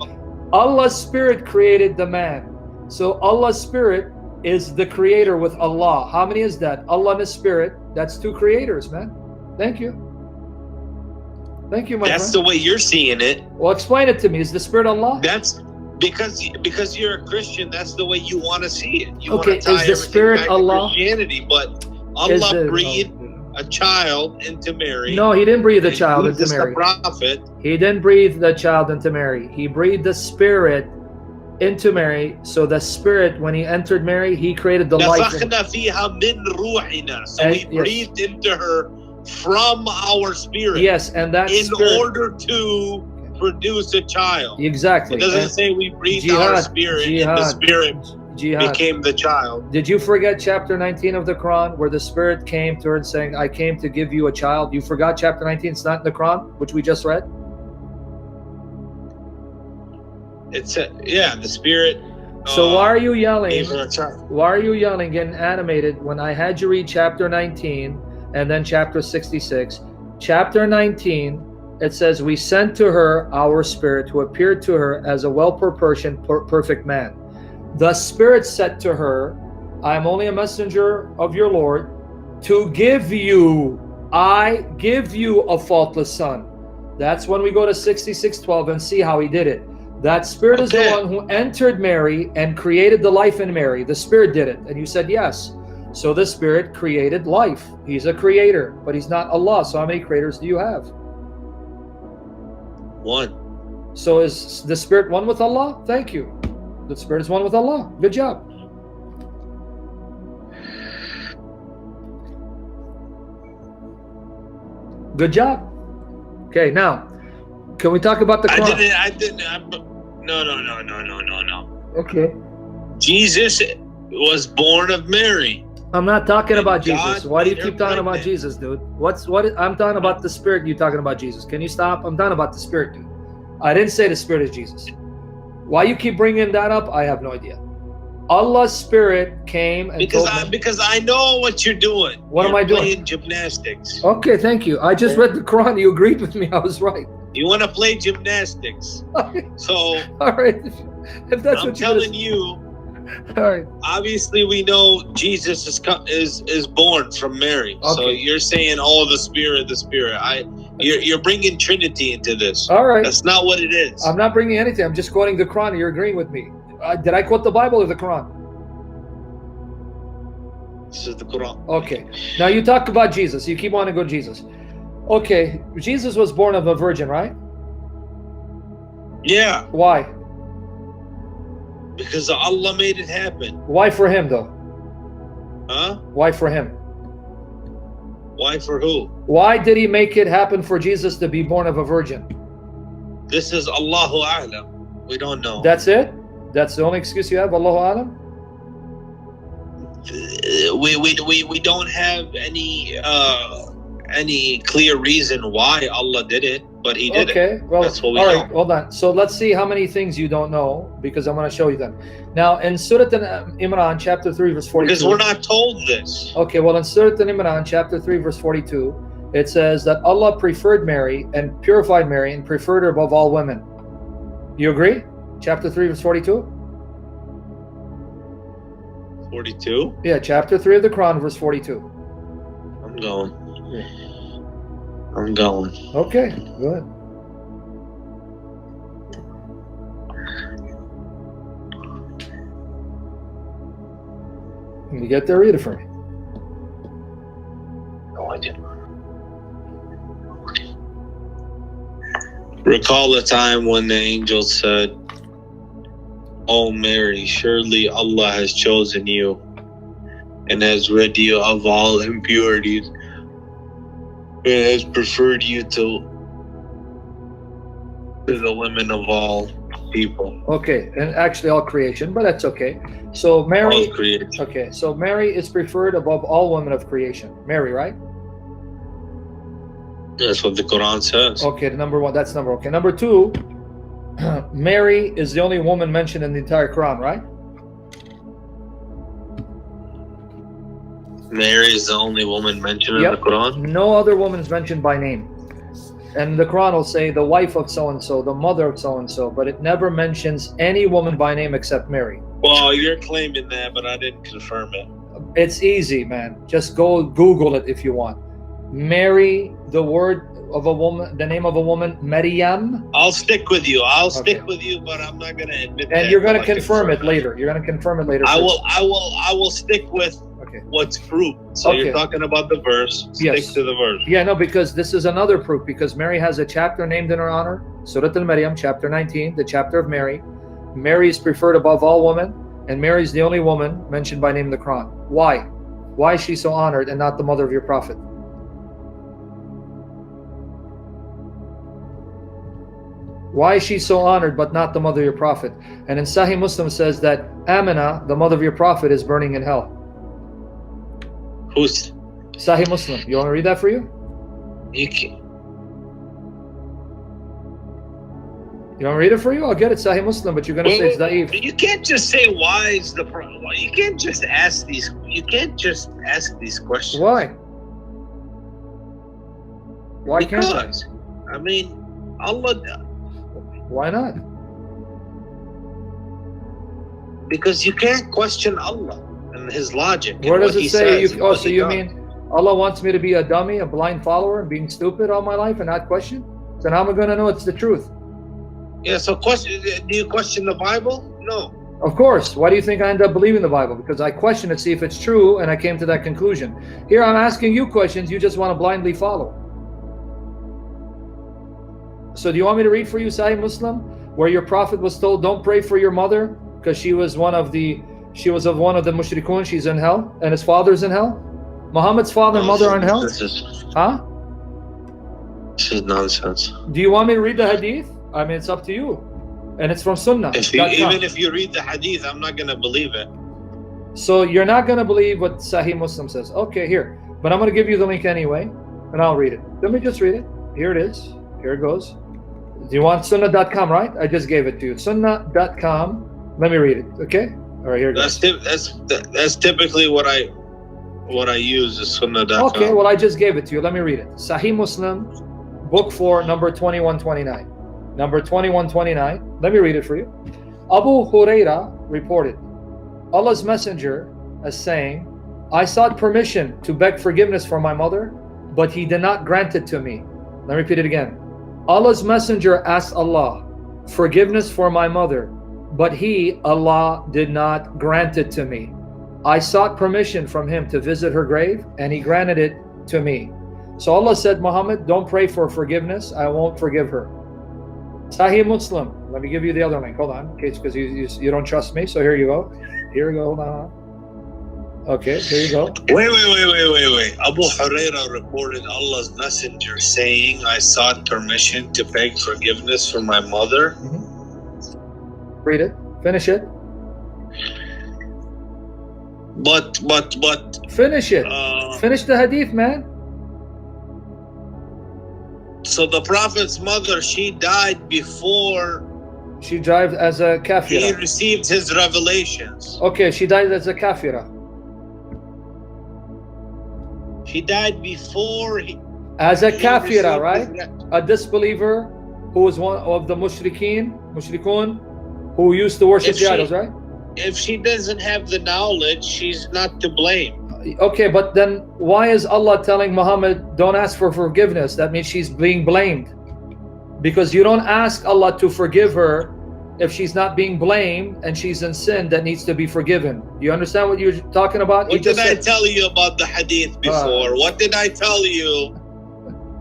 Allah's spirit created the man. So Allah's spirit is the creator with Allah. How many is that? Allah and His spirit. That's two creators, man. Thank you. Thank you, my friend. That's the way you're seeing it. Well, explain it to me. Is the spirit Allah? That's because you're a Christian. That's the way you want to see it. You okay, want to tie is the spirit back Allah? To Christianity, but Allah breathed a child into Mary. No, He didn't breathe a child into Mary. The prophet. He didn't breathe the child into Mary. He breathed the spirit into Mary. So the spirit, when He entered Mary, He created the life. So He breathed into her from our spirit. Yes, and that in spirit, order to produce a child. Exactly. It doesn't say we breathed our spirit and the spirit became the child. Did you forget chapter 19 of the Quran where the spirit came to her and saying, I came to give you a child? You forgot chapter 19? It's not in the Quran, which we just read? It's the spirit. So why are you yelling? Why are you yelling, getting animated when I had you read chapter 19 and then chapter 66? Chapter 19, it says, we sent to her our spirit who appeared to her as a well-proportioned, perfect man. The spirit said to her, I am only a messenger of your Lord to give you, I give you a faultless son. That's when we go to 66:12 and see how he did it. That spirit is the one who entered Mary and created the life in Mary. The spirit did it. And you said yes. So the spirit created life. He's a creator, but he's not Allah. So how many creators do you have? One. So is the spirit one with Allah? Thank you. The spirit is one with Allah. Good job. Good job. Okay, now, can we talk about the Quran? No. Okay. Jesus was born of Mary. I'm not talking about Jesus. Why do you keep talking about Jesus, dude? I'm talking about the spirit. You talking about Jesus? Can you stop? I'm talking about the spirit, dude. I didn't say the spirit is Jesus. Why you keep bringing that up? I have no idea. Allah's spirit came and because I know what you're doing. What am I doing? Playing gymnastics. Okay, thank you. I just read the Quran. You agreed with me. I was right. You want to play gymnastics. So all right. If that's I'm what telling you. All right. Obviously, we know Jesus is born from Mary. Okay. So you're saying, the spirit. You're bringing Trinity into this. All right. That's not what it is. I'm not bringing anything. I'm just quoting the Quran. You're agreeing with me. Did I quote the Bible or the Quran? This is the Quran. Okay. Now you talk about Jesus. You keep wanting to go to Jesus. Okay. Jesus was born of a virgin, right? Yeah. Why? Because Allah made it happen. Why for him, though? Huh? Why for him? Why for who? Why did he make it happen for Jesus to be born of a virgin? This is Allahu A'lam. We don't know. That's it? That's the only excuse you have, Allahu A'lam? We don't have any clear reason why Allah did it, but He did it. Okay, well, that's what we all know. right, hold on. So let's see how many things you don't know, because I'm going to show you them. Now, in Surah Imran, chapter 3, verse 42. Because we're not told this. Okay, well, in Surah Imran, chapter 3, verse 42, it says that Allah preferred Mary and purified Mary and preferred her above all women. You agree? Chapter 3, verse 42? 42? Yeah, chapter 3 of the Quran, verse 42. I'm going. I'm going. Okay, go ahead. When you get there, read it for me. No, I didn't. Recall the time when the angel said, "O Mary, surely Allah has chosen you and has rid you of all impurities and has preferred you to the women of all people." Okay, and actually all creation, but that's okay. So Mary, All creation. okay, so Mary is preferred above all women of creation. Mary, right? That's what the Quran says. Okay, the number one, that's number, okay. Number two, Mary is the only woman mentioned in the entire Quran, right? Mary is the only woman mentioned Yep. in the Quran. No other woman is mentioned by name. And the Quran will say the wife of so-and-so, the mother of so-and-so, but it never mentions any woman by name except Mary. Well, you're claiming that, but I didn't confirm it. It's easy, man. Just go Google it if you want. Mary, the word of a woman, the name of a woman, Maryam. I'll stick with you. I'll stick Okay. with you, but I'm not going to admit And that you're going to until I confirm it later. You're going to confirm it later. I will stick with Okay. what's proved. So Okay. you're talking about the verse. Stick Yes. to the verse. Yeah, no, because this is another proof. Because Mary has a chapter named in her honor, Surah Al-Maryam, chapter 19, the chapter of Mary. Mary is preferred above all women, and Mary is the only woman mentioned by name in the Quran. Why? Why is she so honored and not the mother of your prophet? Why is she so honored but not the mother of your prophet? And in Sahih Muslim says that Amina, the mother of your prophet, is burning in hell. Who's Sahih Muslim. You want to read that for you? you? Can, You want me to read it for you? I'll get it, Sahih Muslim, but you're going to say it's da'if. You can't just say why is the problem. You can't just ask these. You can't just ask these questions. Why? Why can't I? Because I mean, Allah. Why not? Because you can't question Allah and His logic. and Where does what it He say? says and Oh, what so He you does. mean Allah wants me to be a dummy, a blind follower, and being stupid all my life and not question? Then how am I going to know it's the truth? Yeah. So question. Do you question the Bible? No. Of course. Why do you think I end up believing the Bible? Because I question it, see if it's true, and I came to that conclusion. Here I'm asking you questions, you just want to blindly follow. So do you want me to read for you Sahih Muslim, where your prophet was told, don't pray for your mother, because she was of one of the mushrikun, she's in hell, and his father's in hell? Muhammad's father and mother are in hell? This is nonsense. Do you want me to read the hadith? I mean, it's up to you. And it's from Sunnah. Even if you read the hadith, I'm not going to believe it. So you're not going to believe what Sahih Muslim says. Okay, here. But I'm going to give you the link anyway, and I'll read it. Let me just read it. Here it is. Here it goes. Do you want sunnah.com, right? I just gave it to you. Sunnah.com. Let me read it, okay? All right, here it goes. That's typically what I use is sunnah.com. Okay, well, I just gave it to you. Let me read it. Sahih Muslim, book 4, number 2129. Number 2129. Let me read it for you. Abu Huraira reported, Allah's messenger as saying, I sought permission to beg forgiveness for my mother, but he did not grant it to me. Let me repeat it again. Allah's messenger asked Allah forgiveness for my mother, but he, Allah, did not grant it to me. I sought permission from him to visit her grave, and he granted it to me. So Allah said, Muhammad, don't pray for forgiveness. I won't forgive her. Sahih Muslim. Let me give you the other link. Hold on, because you don't trust me. So here you go. Here we go. Hold on. Okay, here you go. Wait. Abu Huraira reported Allah's messenger saying, I sought permission to beg forgiveness for my mother. Mm-hmm. Read it. Finish it. But. Finish it. Finish the hadith, man. So the Prophet's mother, she died before She died as a he kafira. received his revelations. Okay, she died as a kafira. She died before he. As a he kafira, received right? his A disbeliever who was one of the mushrikun, who used to worship the idols, right? if she doesn't have the knowledge, she's not to blame. Okay, but then why is Allah telling Muhammad, don't ask for forgiveness? That means she's being blamed. Because you don't ask Allah to forgive her if she's not being blamed and she's in sin that needs to be forgiven. Do you understand what you're talking about? What did I tell you about the hadith before? What did I tell you?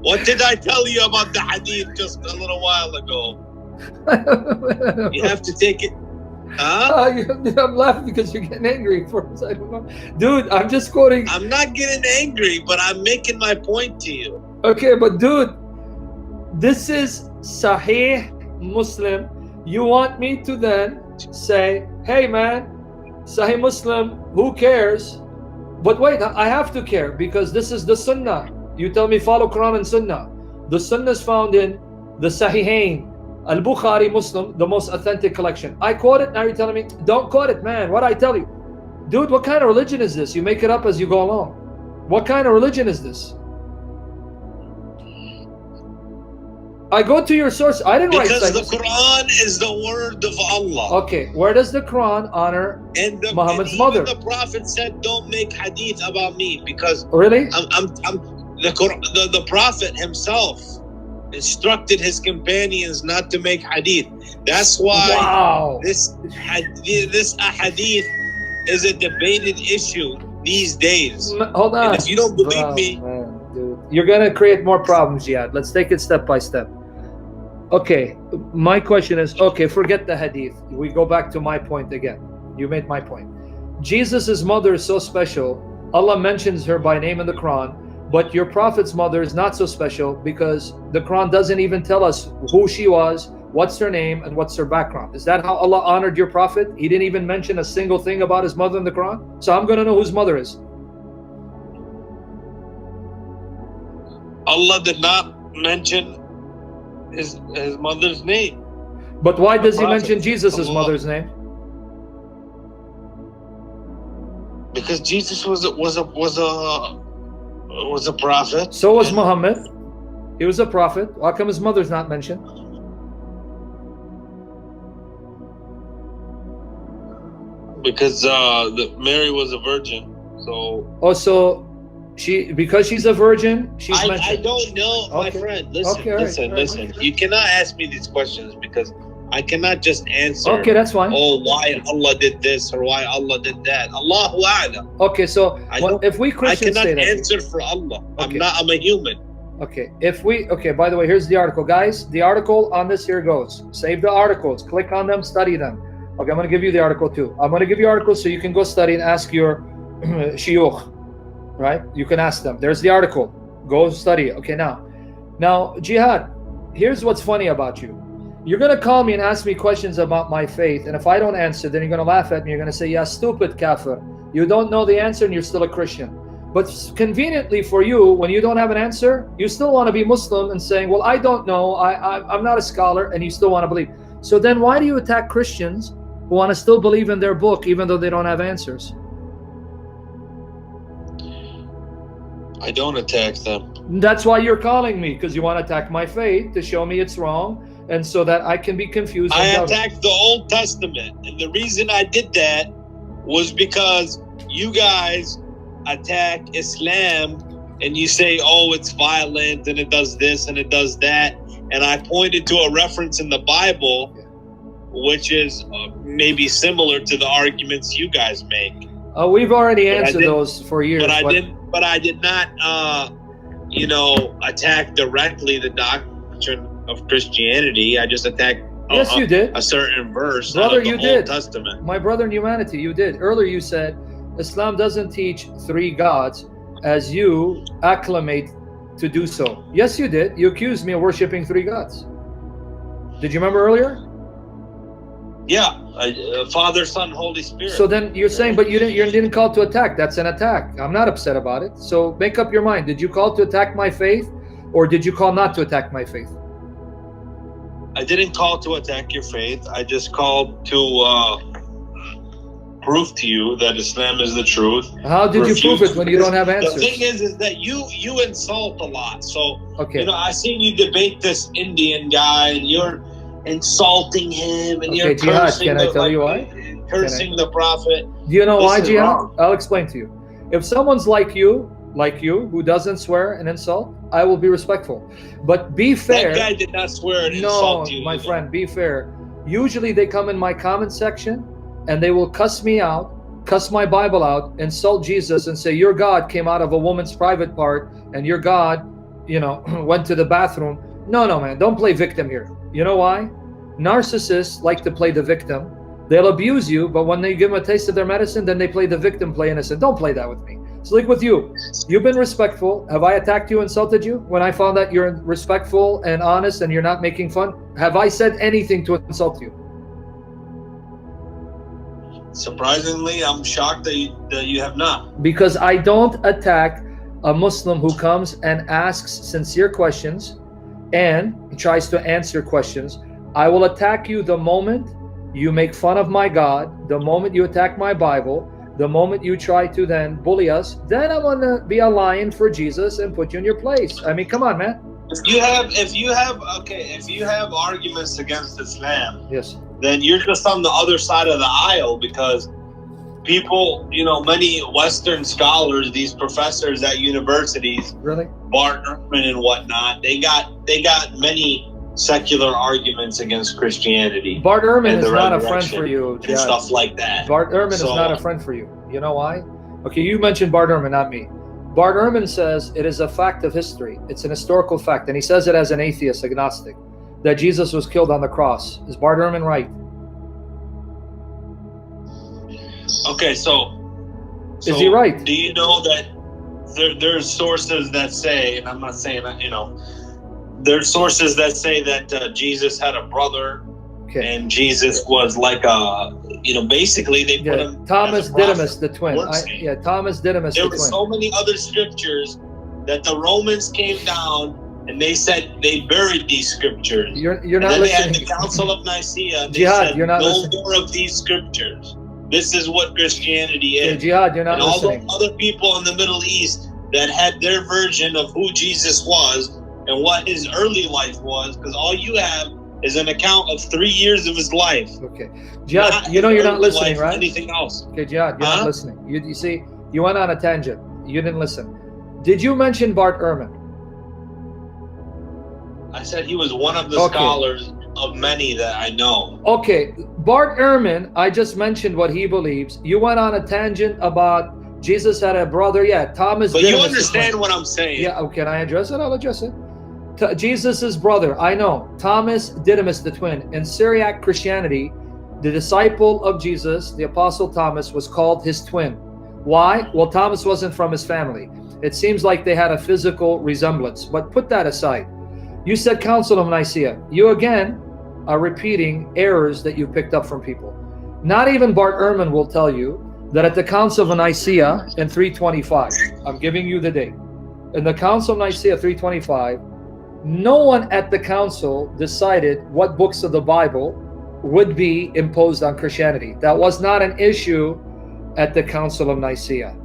What did I tell you about the hadith just a little while ago? You have to take it. Huh? I'm laughing because you're getting angry for us. I don't know. Dude, I'm just quoting. I'm not getting angry, but I'm making my point to you. Okay, but dude, this is Sahih Muslim. You want me to then say, hey man, Sahih Muslim, who cares? But wait, I have to care because this is the Sunnah. You tell me follow Quran and Sunnah. The Sunnah is found in the Sahihain, Al-Bukhari, Muslim, the most authentic collection. I quote it, now you're telling me, don't quote it, man. What I tell you? Dude, what kind of religion is this? You make it up as you go along. What kind of religion is this? I go to your source. I didn't write because the Quran is the word of Allah. Okay, where does the Quran honor Muhammad's mother? The Prophet said, "Don't make hadith about me," because really, the Prophet himself instructed his companions not to make hadith. That's why this hadith is a debated issue these days. Hold on. And if you don't believe me, dude, you're gonna create more problems, Jihad. Let's take it step by step. Okay, my question is, okay, forget the hadith. We go back to my point again. You made my point. Jesus' mother is so special. Allah mentions her by name in the Quran, but your Prophet's mother is not so special because the Quran doesn't even tell us who she was, what's her name, and what's her background. Is that how Allah honored your Prophet? He didn't even mention a single thing about his mother in the Quran? So I'm going to know whose mother is. Allah did not mention his mother's name. But why does he mention Jesus' mother's name? Because Jesus was a prophet. So was Muhammad. He was a prophet. How come his mother's not mentioned? Because Mary was a virgin. So because she's a virgin, she's mentioned. I don't know, my friend. Listen. You cannot ask me these questions because I cannot just answer. Okay, that's fine. Oh, why Allah did this or why Allah did that. Allahu A'lam. Okay, so if we Christians I say cannot that, answer for Allah. Okay. I'm a human. Okay, by the way, here's the article. Guys, the article on this here goes. Save the articles. Click on them, study them. Okay, I'm going to give you the article too. I'm going to give you articles so you can go study and ask your shiyukh. Right? You can ask them. There's the article. Go study it. Okay, now, Jihad, here's what's funny about you. You're going to call me and ask me questions about my faith, and if I don't answer, then you're going to laugh at me. You're going to say, yeah, stupid kafir. You don't know the answer and you're still a Christian. But conveniently for you, when you don't have an answer, you still want to be Muslim and saying, well, I don't know. I'm not a scholar, and you still want to believe. So then why do you attack Christians who want to still believe in their book even though they don't have answers? I don't attack them. That's why you're calling me, because you want to attack my faith to show me it's wrong, and so that I can be confused. I attacked the Old Testament, and the reason I did that was because you guys attack Islam, and you say, oh, it's violent, and it does this, and it does that, and I pointed to a reference in the Bible, which is maybe similar to the arguments you guys make. We've already answered those for years. But I did not, attack directly the doctrine of Christianity. I just attacked you did. A certain verse brother, out of the Old Testament. My brother in humanity, you did. Earlier you said Islam doesn't teach three gods as you acclimate to do so. Yes, you did. You accused me of worshiping three gods. Did you remember earlier? Yeah, Father, Son, Holy Spirit. So then you're saying, but you didn't call to attack. That's an attack. I'm not upset about it. So make up your mind. Did you call to attack my faith, or did you call not to attack my faith? I didn't call to attack your faith. I just called to prove to you that Islam is the truth. How did you prove it when you don't have answers? The thing is that you insult a lot. So okay. I seen you debate this Indian guy, and you're insulting him, and you're Jihad, cursing. can I tell you why? cursing the prophet. Do you know This why, is Jihad? wrong. I'll explain to you. If someone's like you, who doesn't swear and insult, I will be respectful. But be fair. That guy did not swear and No, insult you. my either. friend, be fair. Usually they come in my comment section and they will cuss me out, cuss my Bible out, insult Jesus and say, your God came out of a woman's private part and your God, went to the bathroom. No, man, don't play victim here. You know why? Narcissists like to play the victim. They'll abuse you, but when they give them a taste of their medicine, then they play the victim, play innocent. Don't play that with me. It's like with you. You've been respectful. Have I attacked you, insulted you? When I found that you're respectful and honest and you're not making fun, have I said anything to insult you? Surprisingly, I'm shocked that you have not. Because I don't attack a Muslim who comes and asks sincere questions and tries to answer questions. I will attack you the moment you make fun of my God, the moment you attack my Bible, the moment you try to then bully us, then I'm gonna be a lion for Jesus and put you in your place. I mean, come on, man. If you have arguments against Islam, Yes, then you're just on the other side of the aisle, because people, many Western scholars, these professors at universities, really? Bart Ehrman and whatnot, they got many secular arguments against Christianity. Bart Ehrman and is the not a friend resurrection for you, and Jihad. stuff like that. Bart Ehrman is not a friend for you. You know why? Okay, you mentioned Bart Ehrman, not me. Bart Ehrman says it is a fact of history. It's an historical fact, and he says it as an atheist, agnostic, that Jesus was killed on the cross. Is Bart Ehrman right? Okay, so Is he right? Do you know that there's sources that say, and I'm not saying that, there's sources that say that Jesus had a brother, Okay. and Jesus was like basically they put him Thomas as a prophet. Didymus, the twin. Thomas Didymus, There the were twin. so many other scriptures that the Romans came down and they said they buried these scriptures. You're And not then they listening. had the Council of Nicaea. And they Jihad, said you're not no listening. more of these scriptures. This is what Christianity Okay, is. Jihad, you're not And all the listening. other people in the Middle East that had their version of who Jesus was and what his early life was, because all you have is an account of 3 years of his life. Okay, Jihad, Not you're his not early listening, life, right? Anything else? Okay, Jihad, you're Huh? not listening. You see, you went on a tangent. You didn't listen. Did you mention Bart Ehrman? I said he was one of the Okay. scholars of many that I know. Okay, Bart Ehrman, I just mentioned what he believes. You went on a tangent about Jesus had a brother. Yeah, Thomas But Didymus. you understand what I'm saying. Yeah, oh, can I address it? I'll address it. Jesus' brother, I know. Thomas Didymus, the twin. In Syriac Christianity, the disciple of Jesus, the Apostle Thomas, was called his twin. Why? Well, Thomas wasn't from his family. It seems like they had a physical resemblance, but put that aside. You said Council of Nicaea. You again are repeating errors that you picked up from people. Not even Bart Ehrman will tell you that at the Council of Nicaea in 325, I'm giving you the date. In the Council of Nicaea 325, no one at the council decided what books of the Bible would be imposed on Christianity. That was not an issue at the Council of Nicaea.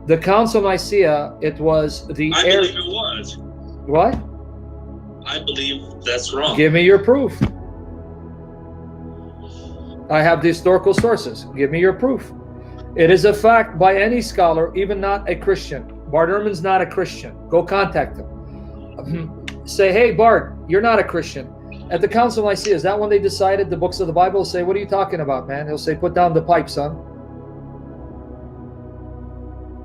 The Council of Nicaea, it was the I believe it was. What? I believe that's wrong. Give me your proof. I have the historical sources. Give me your proof. It is a fact by any scholar, even not a Christian. Bart Ehrman's not a Christian. Go contact him. Say, hey, Bart, you're not a Christian. At the Council of Nicaea, is that when they decided the books of the Bible? Say, what are you talking about, man? He'll say, put down the pipe, son.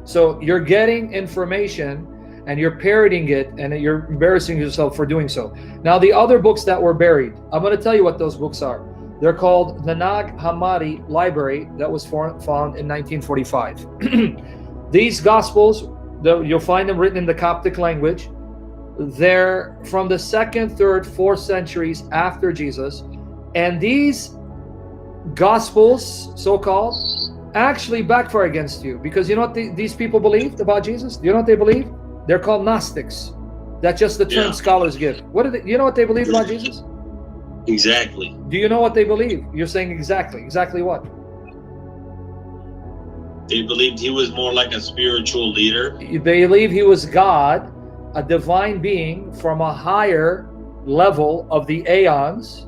So you're getting information and you're parroting it and you're embarrassing yourself for doing so. Now, the other books that were buried, I'm going to tell you what those books are. They're called the Nag Hammadi Library that was found in 1945. These Gospels, you'll find them written in the Coptic language. They're from the 2nd, 3rd, 4th centuries after Jesus. And these Gospels, so-called, actually backfire against you. Because you know what these people believed about Jesus? You know what they believe? They're called Gnostics. That's just the term scholars give. What do they, you know what they believe about Jesus? Exactly. Do you know what they believe? You're saying exactly. Exactly what? They believed he was more like a spiritual leader. They believe he was God, a divine being from a higher level of the aeons,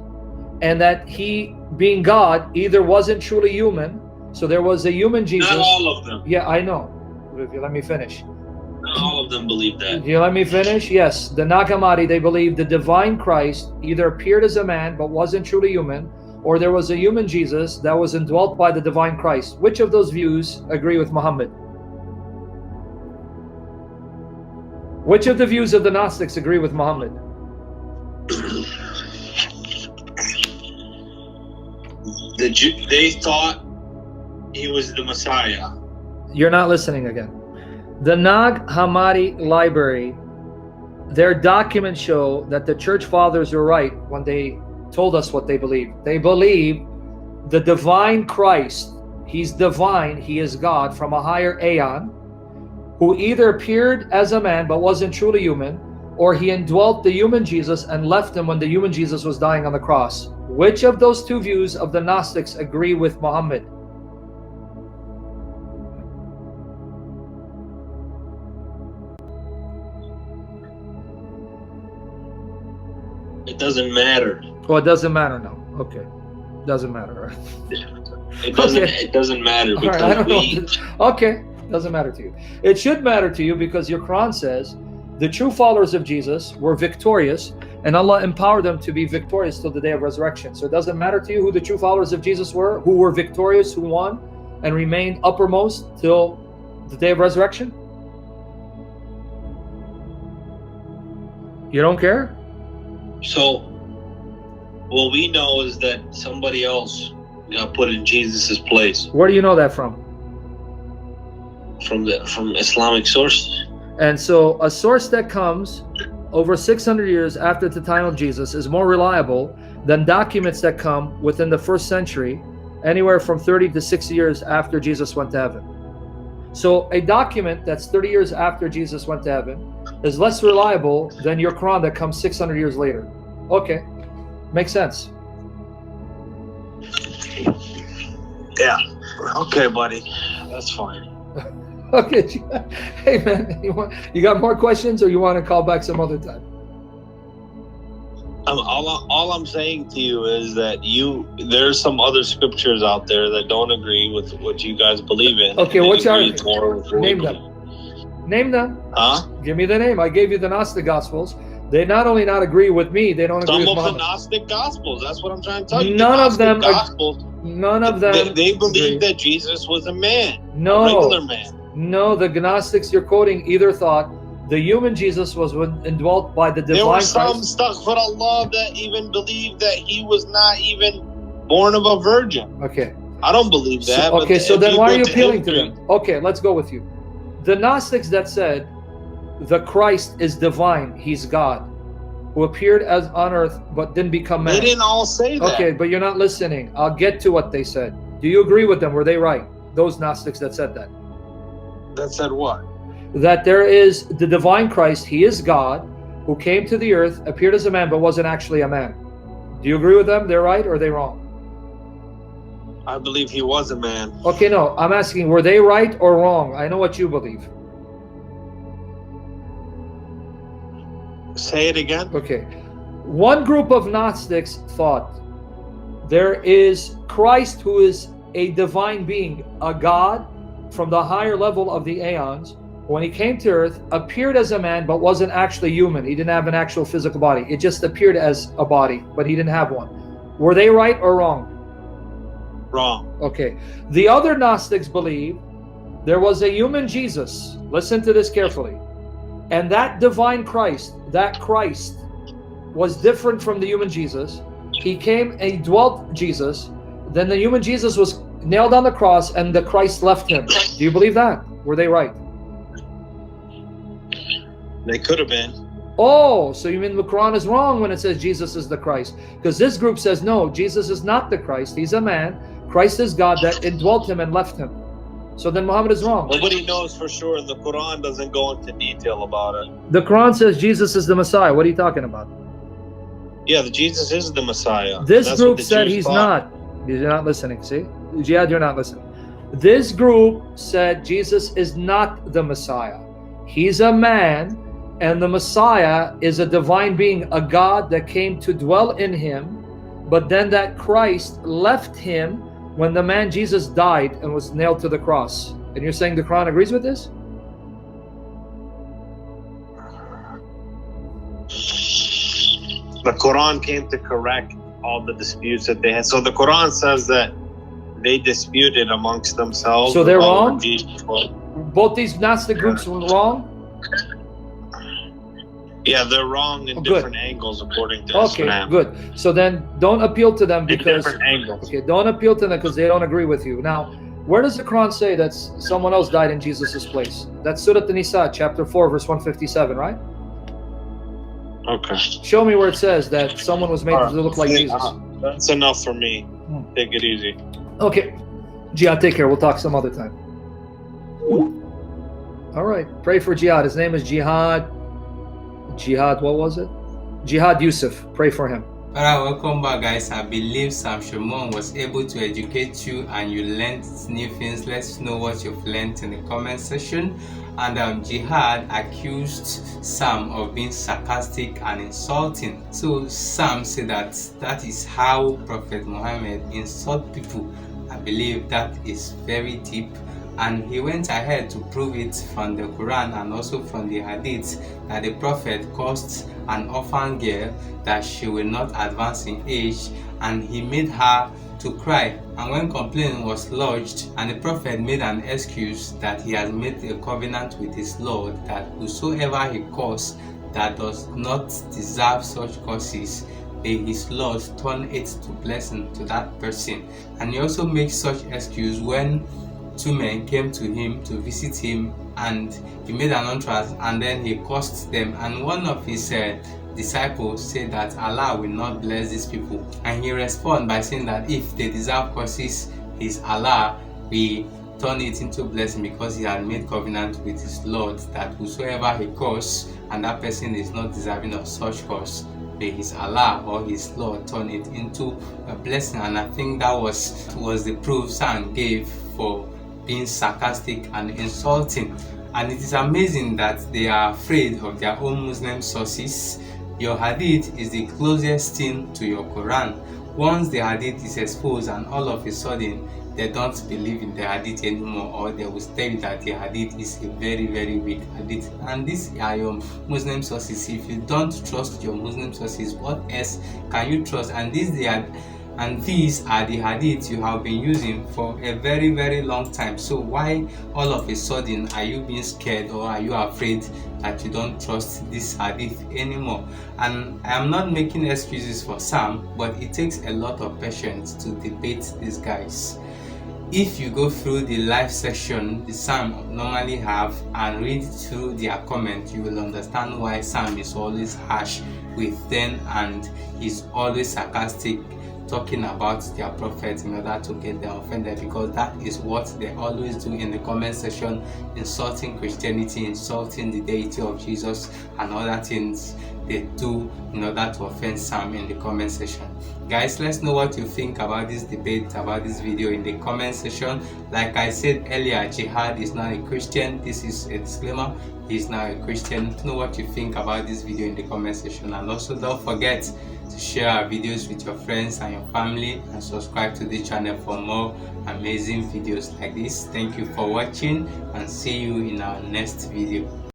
and that he being God, either wasn't truly human, so there was a human Jesus. Not all of them. Yeah, I know. If you let me finish. Not all of them believe that. You let me finish? Yes. The Nag Hammadi, they believe the divine Christ either appeared as a man but wasn't truly human, or there was a human Jesus that was indwelt by the divine Christ. Which of those views agree with Muhammad? Which of the views of the Gnostics agree with Muhammad? They thought he was the Messiah. You're not listening again. The Nag Hammadi library, their documents show that the church fathers were right when they told us what they believe. They believe the divine Christ, he's divine, he is God from a higher aeon, who either appeared as a man but wasn't truly human, or he indwelt the human Jesus and left him when the human Jesus was dying on the cross. Which of those two views of the Gnostics agree with Muhammad? It doesn't matter. Oh, it doesn't matter now. Okay. Doesn't matter. It doesn't. Okay. It doesn't matter All right, because I don't know. Okay. Doesn't matter to you. It should matter to you because your Quran says the true followers of Jesus were victorious and Allah empowered them to be victorious till the day of resurrection. So it doesn't matter to you who the true followers of Jesus were, who were victorious, who won and remained uppermost till the day of resurrection? You don't care? So, what we know is that somebody else got put in Jesus's place Where do you know that from? from Islamic sources. And so a source that comes over 600 years after the time of Jesus is more reliable than documents that come within the first century, anywhere from 30 to 60 years after Jesus went to heaven. So a document that's 30 years after Jesus went to heaven is less reliable than your Quran that comes 600 years later. Okay, makes sense. Yeah. Okay, buddy. That's fine. Okay, hey man, you got more questions, or you want to call back some other time? All I'm saying to you is that there's some other scriptures out there that don't agree with what you guys believe in. Okay, what's your name them? them? Name them. Huh? Give me the name. I gave you the Gnostic Gospels. They not only not agree with me, they don't agree with Some of Muhammad. the Gnostic Gospels. That's what I'm trying to tell you. None of them. Gospels. None of them. They believe agree. that Jesus was a man. No. A regular man. No, the Gnostics you're quoting either thought the human Jesus was indwelt by the divine There were some Christ. stuff for Allah that even believed that he was not even born of a virgin. Okay. I don't believe that. So, okay, so if then why are go you appealing to history- them? Okay, let's go with you. The Gnostics that said the Christ is divine, he's God, who appeared as on earth but didn't become man. They didn't all say that. Okay, but you're not listening. I'll get to what they said. Do you agree with them? Were they right? Those Gnostics that said that? That said what? That there is the divine Christ, he is God, who came to the earth, appeared as a man, but wasn't actually a man. Do you agree with them? They're right or are they wrong? I believe he was a man. Okay, no, I'm asking, were they right or wrong? I know what you believe. Say it again. Okay. One group of Gnostics thought there is Christ who is a divine being, a God from the higher level of the aeons. When he came to earth, appeared as a man, but wasn't actually human. He didn't have an actual physical body. It just appeared as a body, but he didn't have one. Were they right or wrong? Wrong. Okay. The other Gnostics believe there was a human Jesus. Listen to this carefully. And that divine Christ, that Christ was different from the human Jesus. He came and dwelt Jesus. Then the human Jesus was nailed on the cross and the Christ left him. Do you believe that? Were they right? They could have been. Oh, so you mean the Quran is wrong when it says Jesus is the Christ? Because this group says, no, Jesus is not the Christ. He's a man. Christ is God that indwelt him and left him. So then Muhammad is wrong. Nobody knows for sure, and the Quran doesn't go into detail about it. The Quran says Jesus is the Messiah. What are you talking about? Yeah, Jesus is the Messiah. This That's group what the said Jews he's thought. not. You're not listening, see? Jihad, you're not listening. This group said Jesus is not the Messiah. He's a man, and the Messiah is a divine being, a God that came to dwell in him but then that Christ left him when the man Jesus died and was nailed to the cross. And you're saying the Quran agrees with this? The Quran came to correct all the disputes that they had. So the Quran says that they disputed amongst themselves. So they're wrong? People. Both these Gnostic groups were wrong? Yeah, they're wrong in different angles according to Islam. Okay, good. So then don't appeal to them because different angles. Okay, don't appeal to them because they don't agree with you. Now, where does the Quran say that someone else died in Jesus' place? That's Surah An-Nisa, chapter 4, verse 157, right? Okay. Show me where it says that someone was made to look like Jesus. That's enough for me. Take it easy. Okay. Jihad, take care. We'll talk some other time. All right. Pray for Jihad. His name is Jihad. Jihad, what was it? Jihad Yusef. Pray for him. Alright, welcome back, guys. I believe Shamoun was able to educate you and you learned new things. Let's know what you've learned in the comment section. And Jihad accused Sam of being sarcastic and insulting. So Sam said that is how Prophet Muhammad insults people. I believe that is very deep. And he went ahead to prove it from the Quran and also from the Hadith that the Prophet caused an orphan girl that she will not advance in age, and he made her to cry. And when complaint was lodged, and the Prophet made an excuse that he has made a covenant with his Lord that whosoever he calls that does not deserve such curses, may his Lord turn it to blessing to that person. And he also makes such excuse when two men came to him to visit him and he made an entrance and then he cursed them, and one of his disciples said that Allah will not bless these people, and he responded by saying that if they deserve curses, his Allah will turn it into blessing because he had made covenant with his Lord that whosoever he curses and that person is not deserving of such curse, may his Allah or his Lord turn it into a blessing. And I think that was the proof Sam gave for being sarcastic and insulting. And it is amazing that they are afraid of their own Muslim sources. Your hadith is the closest thing to your Quran. Once the hadith is exposed and all of a sudden they don't believe in the hadith anymore, or they will tell you that the hadith is a very, very weak hadith. And these are your Muslim sources. If you don't trust your Muslim sources, what else can you trust? And these are the hadiths you have been using for a very, very long time. So why all of a sudden are you being scared, or are you afraid that you don't trust this hadith anymore? And I am not making excuses for Sam, but it takes a lot of patience to debate these guys. If you go through the live section the Sam normally have and read through their comment, you will understand why Sam is always harsh with them and he's always sarcastic, talking about their prophets in order to get them offended, because that is what they always do in the comment section, insulting Christianity, insulting the deity of Jesus and other things they do in order to offend Sam in the comment section. Guys, let's know what you think about this debate, about this video in the comment section. Like I said earlier, Jihad is not a Christian. This is a disclaimer. He's now a Christian. Let know what you think about this video in the comment section, and also don't forget to share our videos with your friends and your family, and subscribe to the channel for more amazing videos like this. Thank you for watching, and see you in our next video.